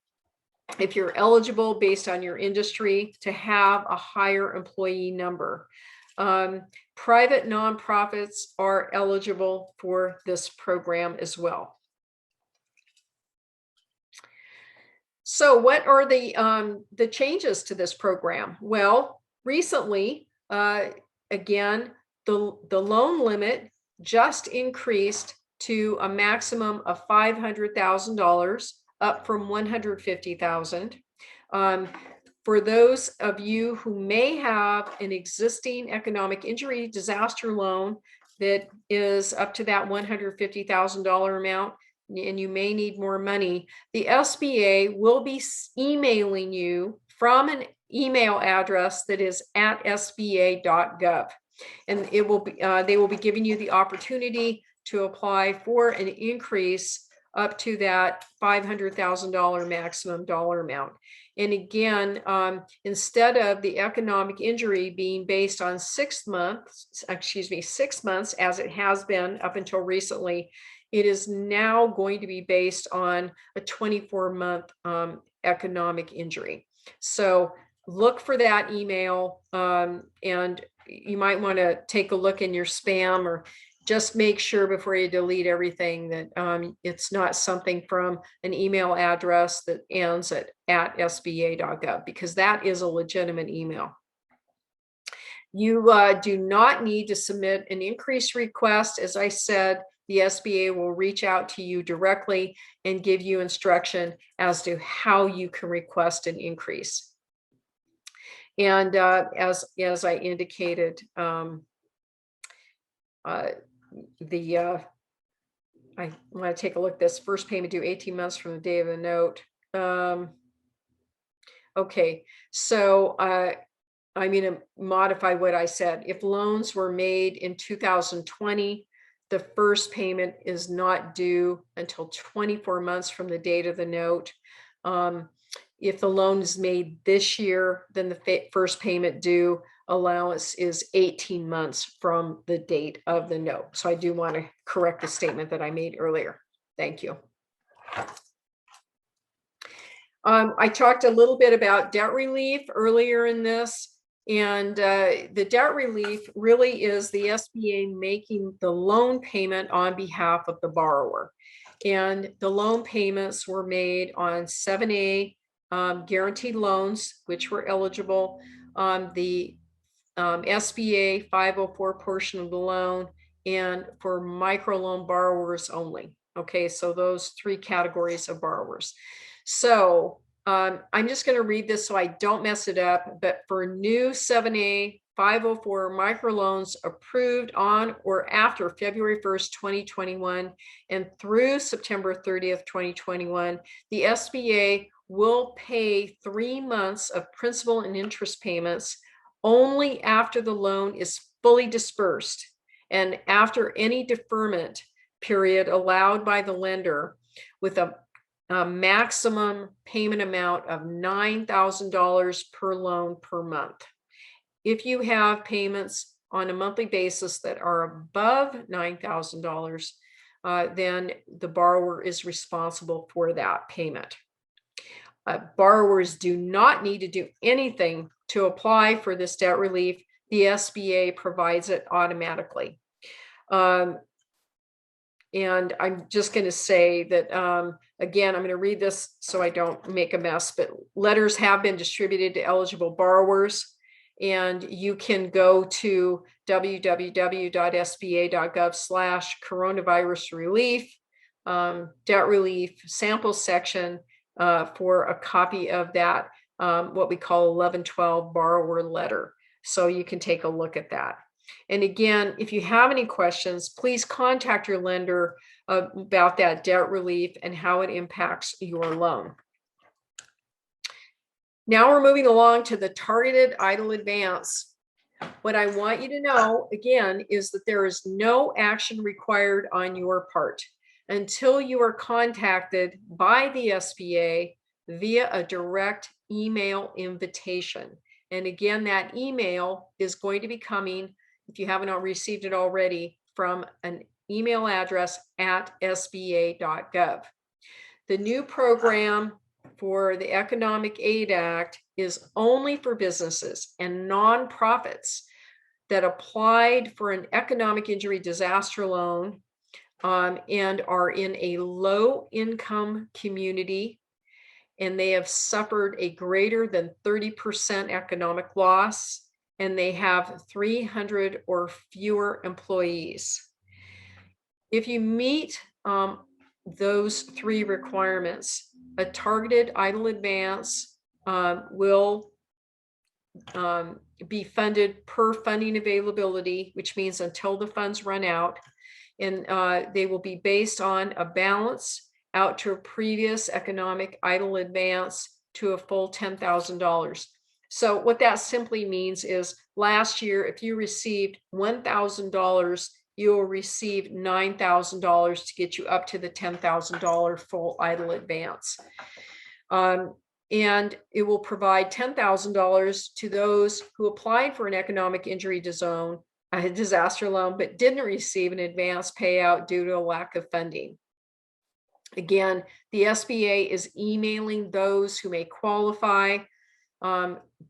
if you're eligible based on your industry to have a higher employee number. Private nonprofits are eligible for this program as well. So what are the changes to this program? Well, recently, again, the loan limit just increased to a maximum of $500,000, up from $150,000. For those of you who may have an existing economic injury disaster loan that is up to that $150,000 amount, and you may need more money, the SBA will be emailing you from an email address that is at sba.gov. And it will be, they will be giving you the opportunity to apply for an increase up to that $500,000 maximum dollar amount. And again, instead of the economic injury being based on 6 months, as it has been up until recently, it is now going to be based on a 24-month economic injury. So look for that email, and you might want to take a look in your spam, or just make sure before you delete everything that it's not something from an email address that ends at sba.gov, because that is a legitimate email. You do not need to submit an increase request. As I said, the SBA will reach out to you directly and give you instruction as to how you can request an increase. And as I indicated, I want to take a look at this. First payment due 18 months from the day of the note. Okay, so I'm going to modify what I said. If loans were made in 2020, the first payment is not due until 24 months from the date of the note. If the loan is made this year, then the first payment due allowance is 18 months from the date of the note. So I do want to correct the statement that I made earlier. Thank you. I talked a little bit about debt relief earlier in this. And the debt relief really is the SBA making the loan payment on behalf of the borrower. And the loan payments were made on 7A guaranteed loans, which were eligible, on the SBA 504 portion of the loan, and for microloan borrowers only. Okay, so those three categories of borrowers. So I'm just going to read this so I don't mess it up, but for new 7A 504 microloans approved on or after February 1st, 2021, and through September 30th, 2021, the SBA will pay 3 months of principal and interest payments only after the loan is fully dispersed and after any deferment period allowed by the lender, with a maximum payment amount of $9,000 per loan per month. If you have payments on a monthly basis that are above $9,000, then the borrower is responsible for that payment. Borrowers do not need to do anything to apply for this debt relief. The SBA provides it automatically. And I'm just going to say that, again, I'm going to read this so I don't make a mess, but letters have been distributed to eligible borrowers, and you can go to www.sba.gov/coronavirus relief, debt relief sample section for a copy of that, what we call 1112 borrower letter. So you can take a look at that. And again, if you have any questions, please contact your lender about that debt relief and how it impacts your loan. Now we're moving along to the targeted idle advance. What I want you to know, again, is that there is no action required on your part until you are contacted by the SBA via a direct email invitation. And again, that email is going to be coming, if you haven't received it already, from an email address at sba.gov. The new program for the Economic Aid Act is only for businesses and nonprofits that applied for an economic injury disaster loan and are in a low income community, and they have suffered a greater than 30% economic loss, and they have 300 or fewer employees. If you meet those three requirements, a targeted idle advance will be funded per funding availability, which means until the funds run out, and they will be based on a balance out to a previous economic idle advance to a full $10,000. So what that simply means is, last year, if you received $1,000, you will receive $9,000 to get you up to the $10,000 full idle advance. And it will provide $10,000 to those who applied for an economic injury disaster loan, but didn't receive an advance payout due to a lack of funding. Again, the SBA is emailing those who may qualify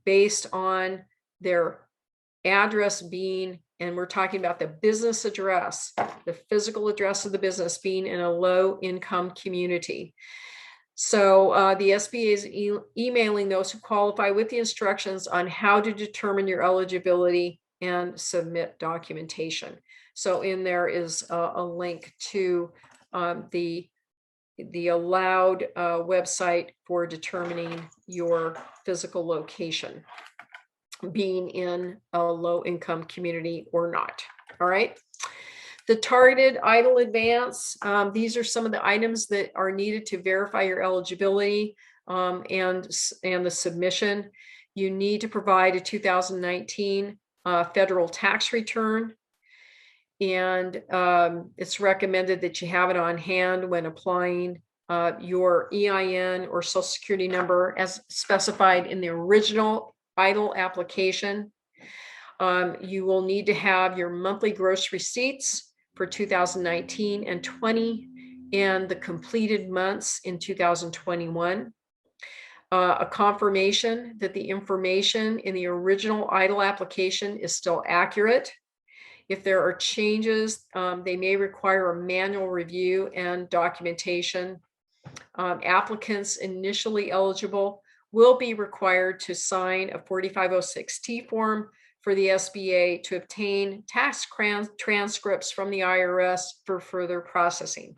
based on their address being, and we're talking about the business address, the physical address of the business being in a low income community. So the SBA is emailing those who qualify with the instructions on how to determine your eligibility and submit documentation. So in there is a link to the allowed website for determining your physical location, being in a low income community or not. All right. The targeted EIDL advance, these are some of the items that are needed to verify your eligibility and the submission. You need to provide a 2019 federal tax return. And it's recommended that you have it on hand when applying your EIN or Social Security number as specified in the original EIDL application. You will need to have your monthly gross receipts for 2019 and 20 and the completed months in 2021. A confirmation that the information in the original EIDL application is still accurate. If there are changes, they may require a manual review and documentation. Applicants initially eligible will be required to sign a 4506T form for the SBA to obtain tax transcripts from the IRS for further processing.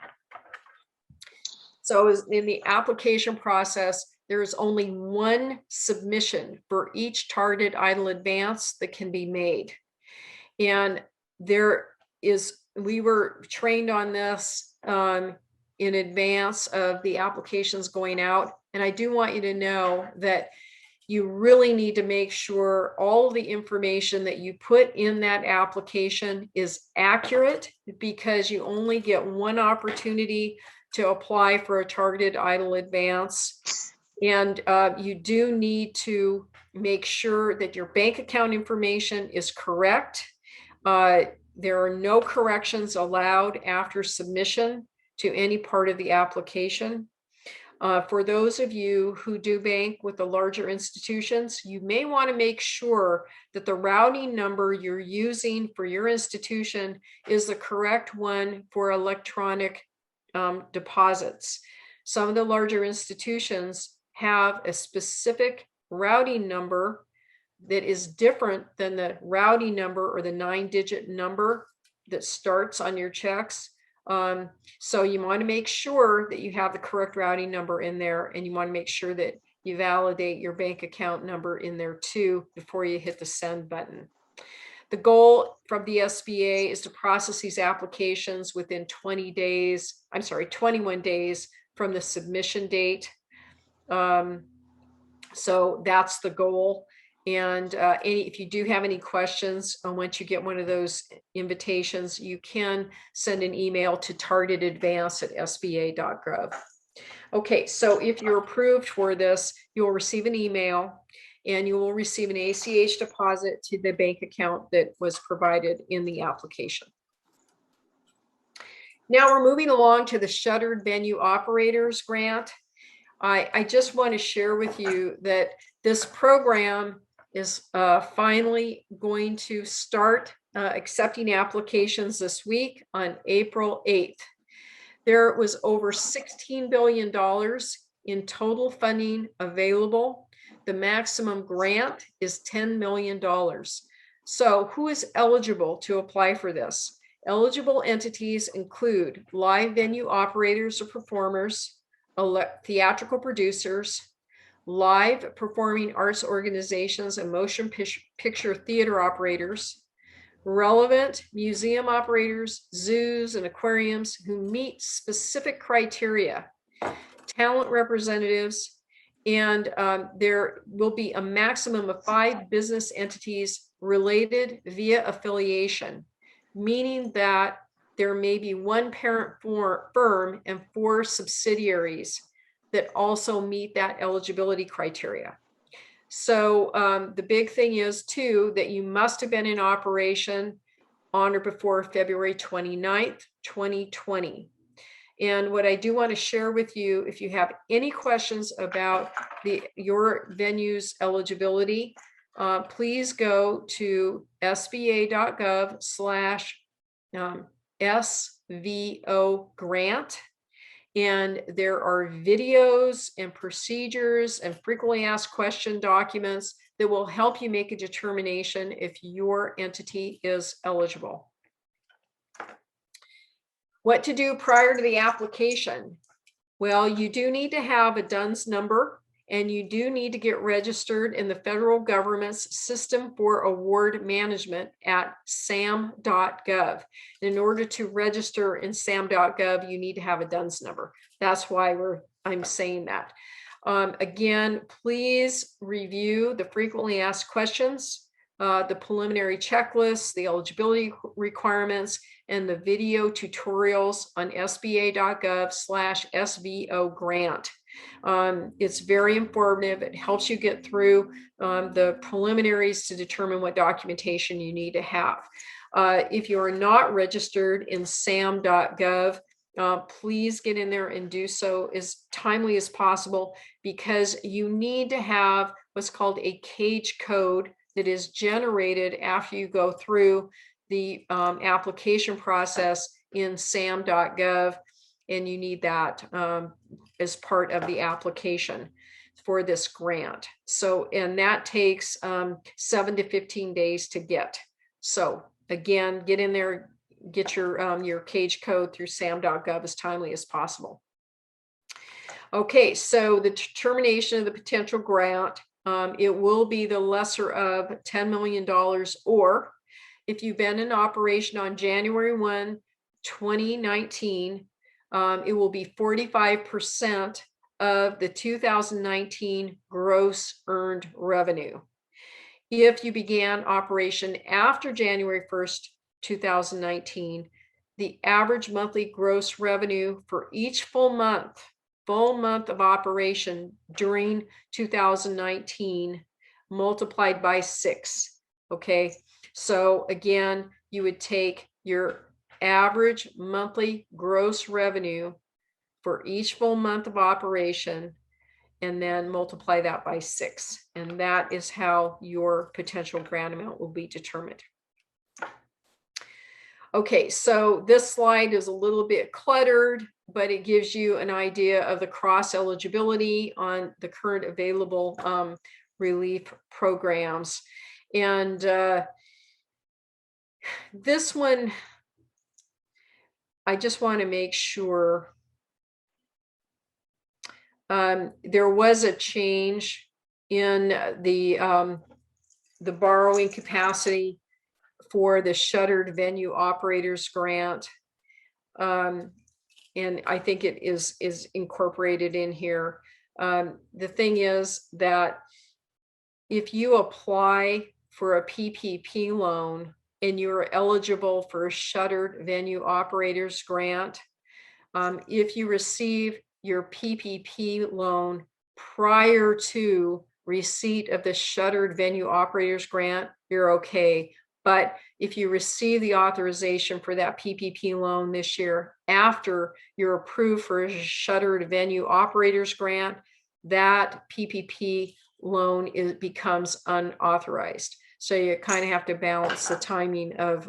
So in the application process, there is only one submission for each targeted EIDL advance that can be made. And we were trained on this in advance of the applications going out. And I do want you to know that you really need to make sure all the information that you put in that application is accurate, because you only get one opportunity to apply for a targeted EIDL advance. And you do need to make sure that your bank account information is correct. There are no corrections allowed after submission to any part of the application. For those of you who do bank with the larger institutions, you may want to make sure that the routing number you're using for your institution is the correct one for electronic deposits. Some of the larger institutions have a specific routing number that is different than the routing number or the 9-digit number that starts on your checks. So you want to make sure that you have the correct routing number in there, and you want to make sure that you validate your bank account number in there too before you hit the send button. The goal from the SBA is to process these applications within 21 days from the submission date. So that's the goal. And if you do have any questions, once you get one of those invitations, you can send an email to targetedadvance@sba.gov. Okay, so if you're approved for this, you'll receive an email and you will receive an ACH deposit to the bank account that was provided in the application. Now we're moving along to the Shuttered Venue Operators Grant. I just want to share with you that this program is finally going to start accepting applications this week on April 8th. There was over $16 billion in total funding available. The maximum grant is $10 million. So who is eligible to apply for this? Eligible entities include live venue operators or performers, theatrical producers, live performing arts organizations and motion picture theater operators, relevant museum operators, zoos and aquariums who meet specific criteria, talent representatives, and there will be a maximum of 5 business entities related via affiliation, meaning that there may be one parent firm and 4 subsidiaries that also meet that eligibility criteria. So the big thing is too, that you must have been in operation on or before February 29th, 2020. And what I do want to share with you, if you have any questions about your venue's eligibility, please go to sba.gov/SVO grant. And there are videos and procedures and frequently asked question documents that will help you make a determination if your entity is eligible. What to do prior to the application? Well, you do need to have a DUNS number, and you do need to get registered in the federal government's system for award management at sam.gov. In order to register in sam.gov, you need to have a DUNS number. That's why I'm saying that. Again, please review the frequently asked questions, the preliminary checklist, the eligibility requirements, and the video tutorials on sba.gov/SVO grant. It's very informative. It helps you get through the preliminaries to determine what documentation you need to have. If you are not registered in sam.gov, please get in there and do so as timely as possible, because you need to have what's called a cage code that is generated after you go through the application process in sam.gov, and you need that as part of the application for this grant. So, and that takes 7 to 15 days to get. So again, get in there, get your cage code through sam.gov as timely as possible. Okay, so the determination of the potential grant, it will be the lesser of $10 million, or if you've been in operation on January 1, 2019, it will be 45% of the 2019 gross earned revenue. If you began operation after January 1st, 2019, the average monthly gross revenue for each full month of operation during 2019 multiplied by 6. Okay, so again, you would take your average monthly gross revenue for each full month of operation and then multiply that by 6. And that is how your potential grant amount will be determined. Okay, so this slide is a little bit cluttered, but it gives you an idea of the cross eligibility on the current available relief programs. And this one, I just want to make sure there was a change in the borrowing capacity for the shuttered venue operators grant. And I think it is incorporated in here. The thing is that if you apply for a PPP loan and you're eligible for a shuttered venue operators grant, if you receive your PPP loan prior to receipt of the shuttered venue operators grant, you're okay. But if you receive the authorization for that PPP loan this year after you're approved for a shuttered venue operators grant, that PPP loan becomes unauthorized. So you kind of have to balance the timing of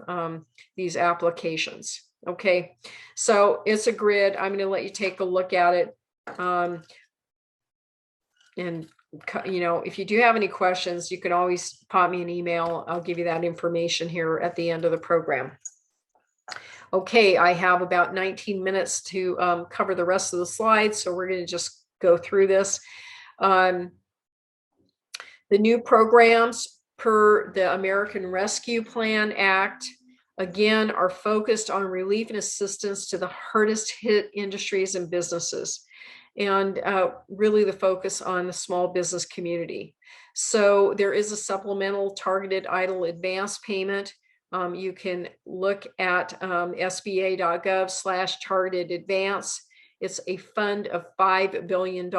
these applications. Okay, so it's a grid. I'm going to let you take a look at it. And you know, if you do have any questions, you can always pop me an email. I'll give you that information here at the end of the program. Okay, I have about 19 minutes to cover the rest of the slides, so we're going to just go through this. The new programs per the American Rescue Plan Act, again, are focused on relief and assistance to the hardest hit industries and businesses, and really the focus on the small business community. So there is a supplemental targeted idle advance payment. You can look at sba.gov/targeted advance. It's a fund of $5 billion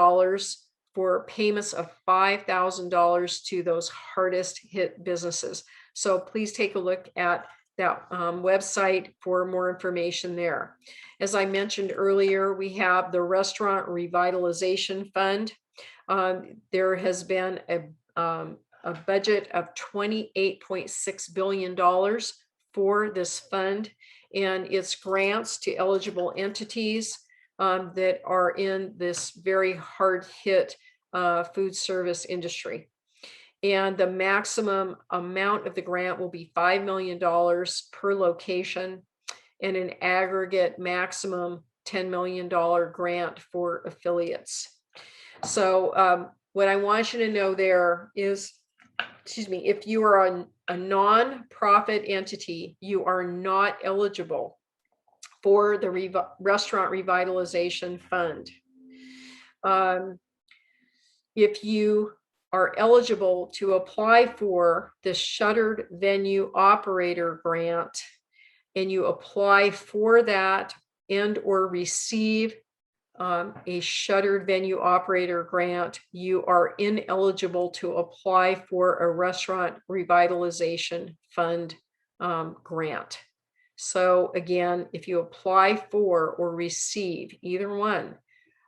for payments of $5,000 to those hardest hit businesses. So please take a look at website for more information there. As I mentioned earlier, we have the Restaurant Revitalization Fund. There has been a budget of $28.6 billion for this fund, and it's grants to eligible entities that are in this very hard hit food service industry. And the maximum amount of the grant will be $5 million per location, and an aggregate maximum $10 million grant for affiliates. So what I want you to know there is, if you are a non-profit entity, you are not eligible for the Restaurant Revitalization Fund. If you are eligible to apply for the Shuttered Venue Operator Grant, and you apply for that and or receive a Shuttered Venue Operator Grant, you are ineligible to apply for a Restaurant Revitalization Fund grant. So again, if you apply for or receive either one,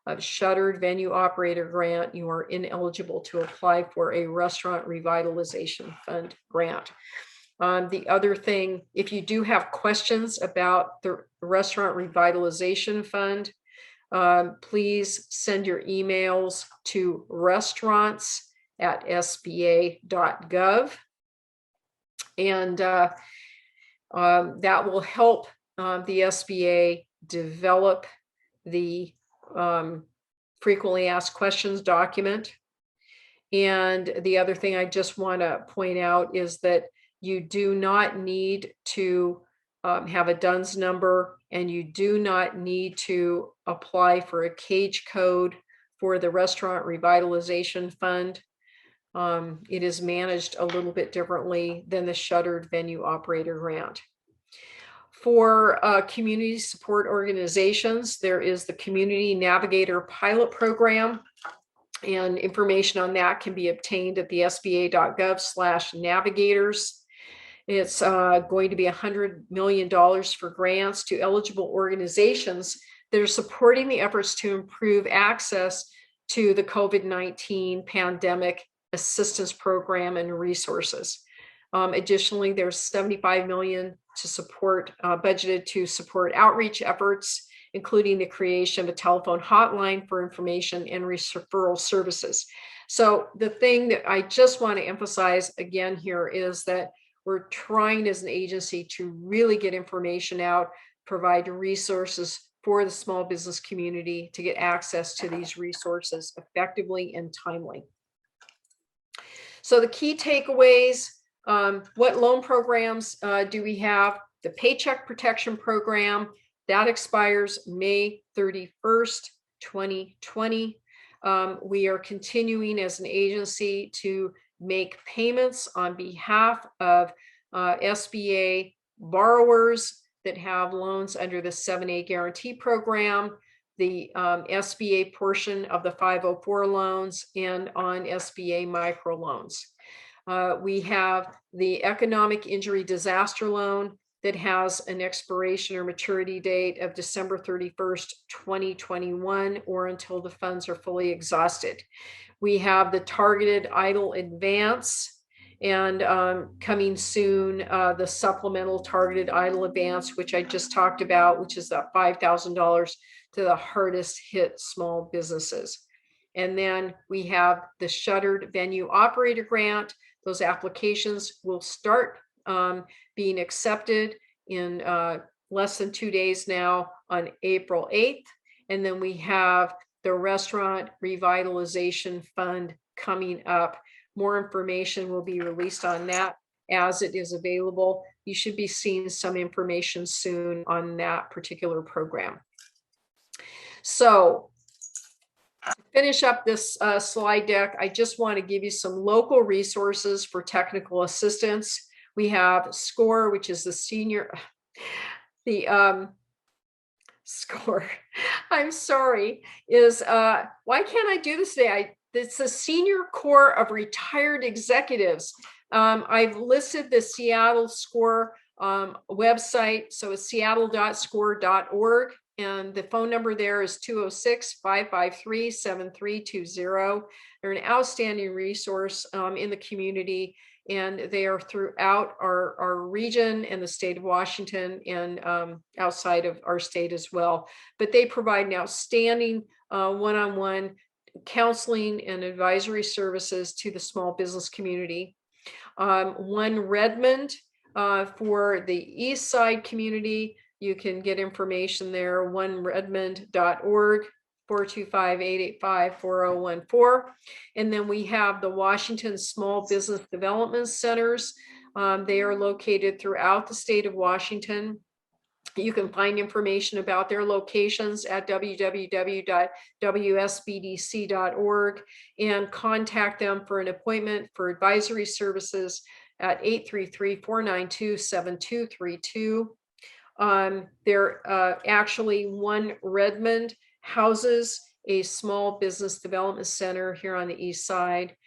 a Shuttered Venue Operator Grant, you are ineligible to apply for a Restaurant Revitalization Fund grant. The other thing, if you do have questions about the Restaurant Revitalization Fund, please send your emails to restaurants@sba.gov, and that will help the SBA develop the frequently asked questions document. And the other thing I just want to point out is that you do not need to have a DUNS number, and you do not need to apply for a cage code for the Restaurant Revitalization Fund. It is managed a little bit differently than the Shuttered Venue Operator Grant. For community support organizations, there is the Community Navigator Pilot Program, and information on that can be obtained at the sba.gov/navigators. It's going to be $100 million for grants to eligible organizations that are supporting the efforts to improve access to the COVID-19 pandemic assistance program and resources. Additionally, there's $75 million to support, budgeted to support outreach efforts, including the creation of a telephone hotline for information and referral services. So the thing that I just want to emphasize again here is that we're trying as an agency to really get information out, provide resources for the small business community to get access to these resources effectively and timely. So the key takeaways, what loan programs do we have? The Paycheck Protection Program, that expires May 31st, 2020. We are continuing as an agency to make payments on behalf of SBA borrowers that have loans under the 7A Guarantee Program, the SBA portion of the 504 loans, and on SBA microloans. We have the Economic Injury Disaster Loan that has an expiration or maturity date of December 31st, 2021, or until the funds are fully exhausted. We have the Targeted Idle Advance, and coming soon, the Supplemental Targeted Idle Advance, which I just talked about, which is that $5,000 to the hardest hit small businesses. And then we have the Shuttered Venue Operator Grant. Those applications will start being accepted in less than 2 days now on April 8th. And then we have the Restaurant Revitalization Fund coming up. More information will be released on that as it is available. You should be seeing some information soon on that particular program. So to finish up this slide deck, I just want to give you some local resources for technical assistance. We have SCORE, which is the senior, SCORE, I'm sorry, is, why can't I do this today? It's the Senior Corps of Retired Executives. I've listed the Seattle SCORE website. So it's seattle.score.org. And the phone number there is 206-553-7320. They're an outstanding resource in the community, and they are throughout our region and the state of Washington and outside of our state as well. But they provide an outstanding one-on-one counseling and advisory services to the small business community. One Redmond for the East Side community. You can get information there, oneredmond.org, 425-885-4014. And then we have the Washington Small Business Development Centers. They are located throughout the state of Washington. You can find information about their locations at www.wsbdc.org and contact them for an appointment for advisory services at 833-492-7232. They're actually One Redmond houses a small business development center here on the east side.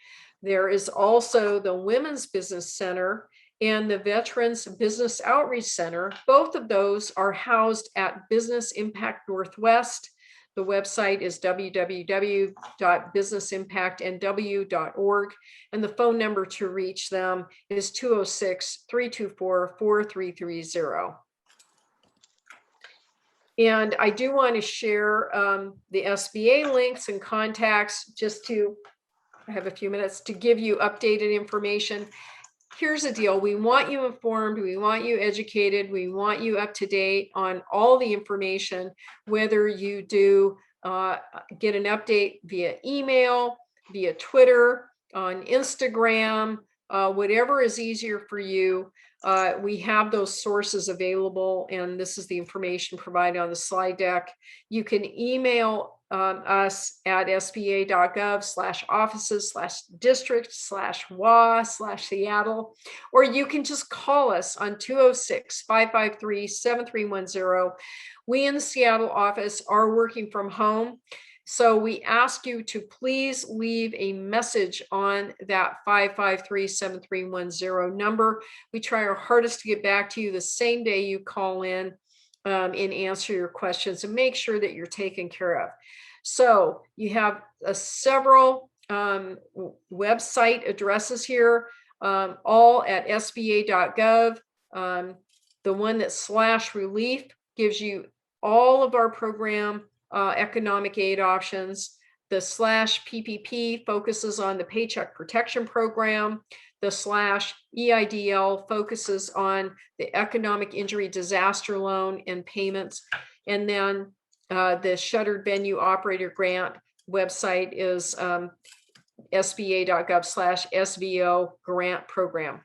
There is also the Women's Business Center and the Veterans Business Outreach Center. Both of those are housed at Business Impact Northwest. The website is www.businessimpactnw.org, and the phone number to reach them is 206-324-4330. And I do want to share the SBA links and contacts just to, I have a few minutes to give you updated information. Here's the deal. We want you informed. We want you educated. We want you up to date on all the information, whether you do get an update via email, via Twitter, on Instagram, whatever is easier for you. We have those sources available, and this is the information provided on the slide deck. You can email us at sba.gov/offices/district/WA/Seattle, or you can just call us on 206-553-7310. We in the Seattle office are working from home, so we ask you to please leave a message on that 553-7310 number. We try our hardest to get back to you the same day you call in and answer your questions and make sure that you're taken care of. So you have several website addresses here, all at sba.gov. The one that's /relief gives you all of our program economic aid options. The /PPP focuses on the Paycheck Protection Program. The /EIDL focuses on the Economic Injury Disaster Loan and payments. And then the Shuttered Venue Operator Grant website is sba.gov/SVO grant program.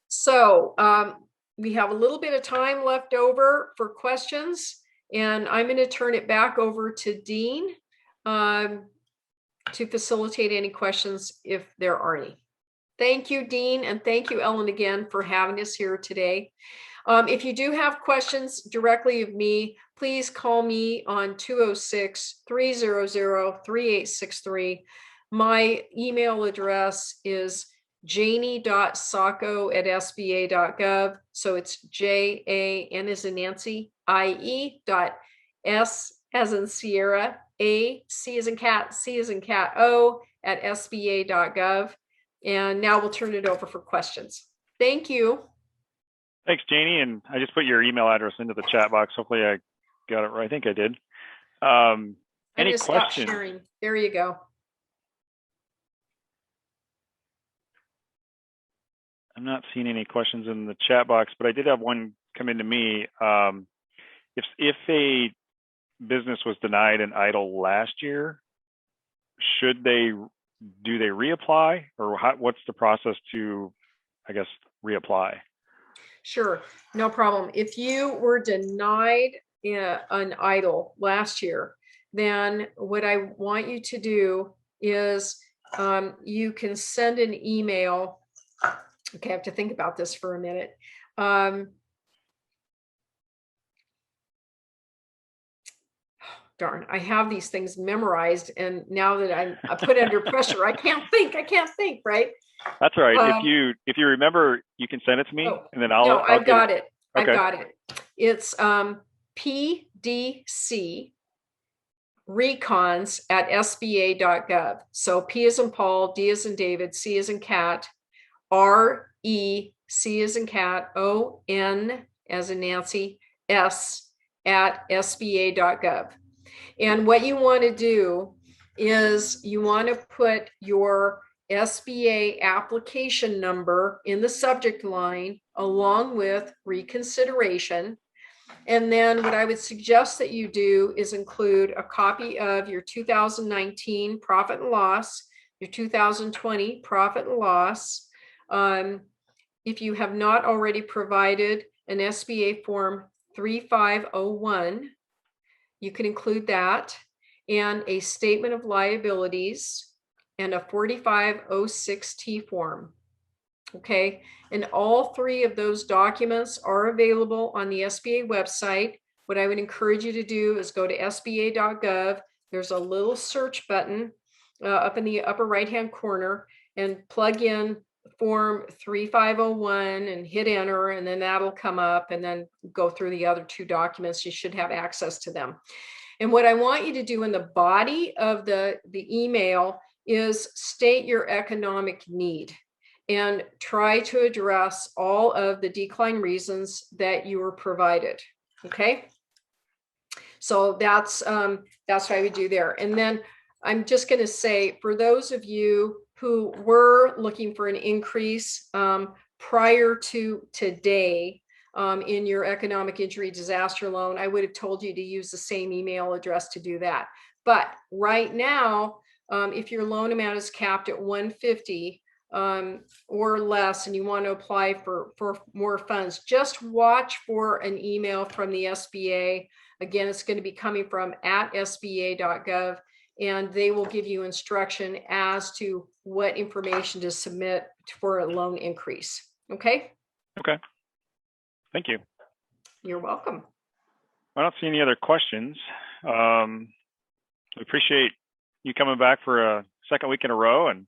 So we have a little bit of time left over for questions, and I'm going to turn it back over to Dean to facilitate any questions if there are any. Thank you, Dean, and thank you, Ellen, again for having us here today. If you do have questions directly of me, please call me on 206-300-3863. My email address is janie.sacco@sba.gov. So it's JAN as in Nancy, IE.S as in Sierra, A, C as in cat, C as in cat, O @sba.gov. And now we'll turn it over for questions. Thank you. Thanks, Janie. And I just put your email address into the chat box. Hopefully I got it right. I think I did. Any questions? Sharing. There you go. I'm not seeing any questions in the chat box, but I did have one come into me. If a business was denied an EIDL last year, do they reapply, or what's the process to, I guess, reapply? Sure, no problem. If you were denied an EIDL last year, then what I want you to do is you can send an email. Okay, I have to think about this for a minute. darn, I have these things memorized, and now that I'm put under pressure, I can't think, right? That's all right. If you remember, you can send it to me, and then I'll I've got it. Okay. I've got it. It's PDC recons at sba.gov. So P as in Paul, D as in David, C as in cat, RE, C as in cat, ON as in Nancy, S at sba.gov. And what you want to do is you want to put your SBA application number in the subject line along with reconsideration. And then what I would suggest that you do is include a copy of your 2019 profit and loss, your 2020 profit and loss. If you have not already provided an SBA form 3501, you can include that, and a statement of liabilities and a 4506T form. Okay, and all three of those documents are available on the SBA website. What I would encourage you to do is go to sba.gov. There's a little search button up in the upper right-hand corner, and plug in form 3501 and hit enter, and then that'll come up, and then go through the other two documents. You should have access to them. And what I want you to do in the body of the email is state your economic need and try to address all of the decline reasons that you were provided. Okay. So that's what I would do there. And then I'm just going to say, for those of you who were looking for an increase prior to today in your economic injury disaster loan, I would have told you to use the same email address to do that. But right now, if your loan amount is capped at 150 or less, and you want to apply for more funds, just watch for an email from the SBA. Again, it's going to be coming from at sba.gov, and they will give you instruction as to what information to submit for a loan increase. Okay? Okay. Thank you. You're welcome. I don't see any other questions. We appreciate you coming back for a second week in a row and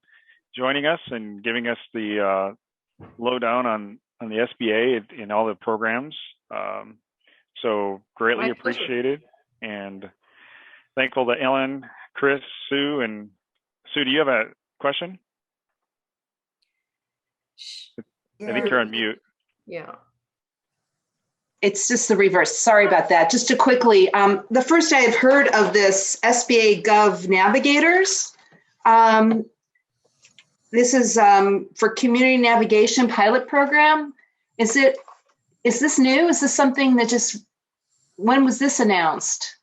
joining us and giving us the lowdown on the SBA and all the programs. So greatly appreciated, and thankful to Ellen, Chris, Sue, and Sue. Do you have a question? I think you're on mute. Yeah. It's just the reverse. Sorry about that. Just to quickly, the first I have heard of this SBA Gov Navigators. This is for community navigation pilot program. Is this new? Is this something that when was this announced?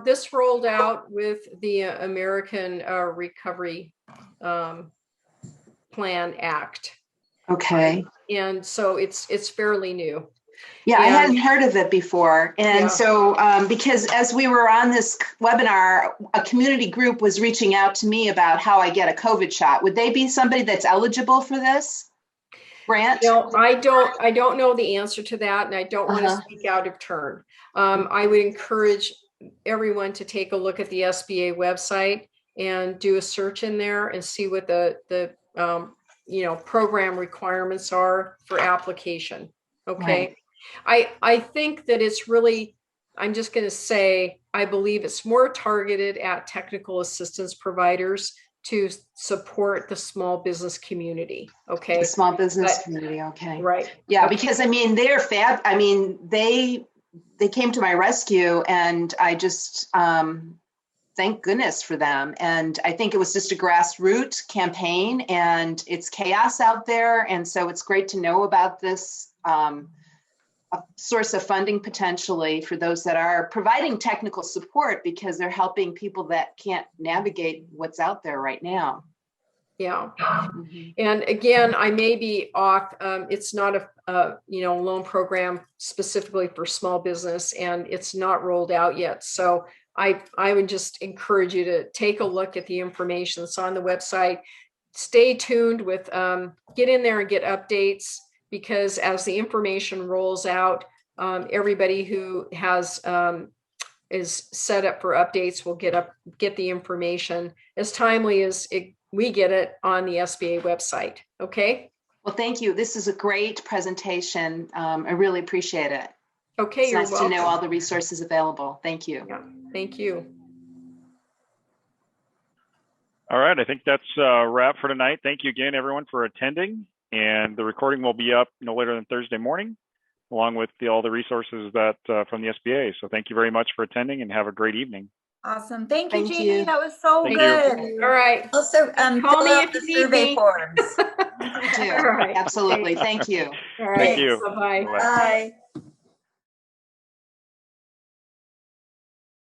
This rolled out with the American Recovery Plan Act. Okay. And so it's fairly new. Yeah, I hadn't heard of it before. And so because as we were on this webinar, a community group was reaching out to me about how I get a COVID shot. Would they be somebody that's eligible for this grant? No, I don't know the answer to that, and I don't want to speak out of turn. I would encourage everyone to take a look at the SBA website and do a search in there and see what the program requirements are for application. Okay. Right. I think that it's really, I'm just going to say, I believe it's more targeted at technical assistance providers to support the small business community. Okay. The small business community. Okay. Right. Yeah. Okay. Because they're fab. They came to my rescue, and I just, thank goodness for them. And I think it was just a grassroots campaign, and it's chaos out there. And so it's great to know about this, a source of funding potentially for those that are providing technical support, because they're helping people that can't navigate what's out there right now. Yeah. Mm-hmm. And again, I may be off. It's not a loan program specifically for small business, and it's not rolled out yet. So I would just encourage you to take a look at the information that's on the website. Stay tuned with, get in there and get updates, because as the information rolls out, everybody who has is set up for updates, we'll get the information as timely as we get it on the SBA website. Okay. Well, thank you. This is a great presentation. I really appreciate it. Okay. It's You're nice welcome. to know all the resources available. Thank you. Yeah, thank you. All right, I think that's a wrap for tonight. Thank you again, everyone, for attending. And the recording will be up no later than Thursday morning, along with all the resources that from the SBA. So thank you very much for attending and have a great evening. Awesome. Thank you, Thank Jeannie. you. That was so Thank good. All right. Also, Call fill me out if the you need survey me. forms. Do. All right. Absolutely. Thank you. All right. Thank you. Bye-bye. Bye-bye. Bye.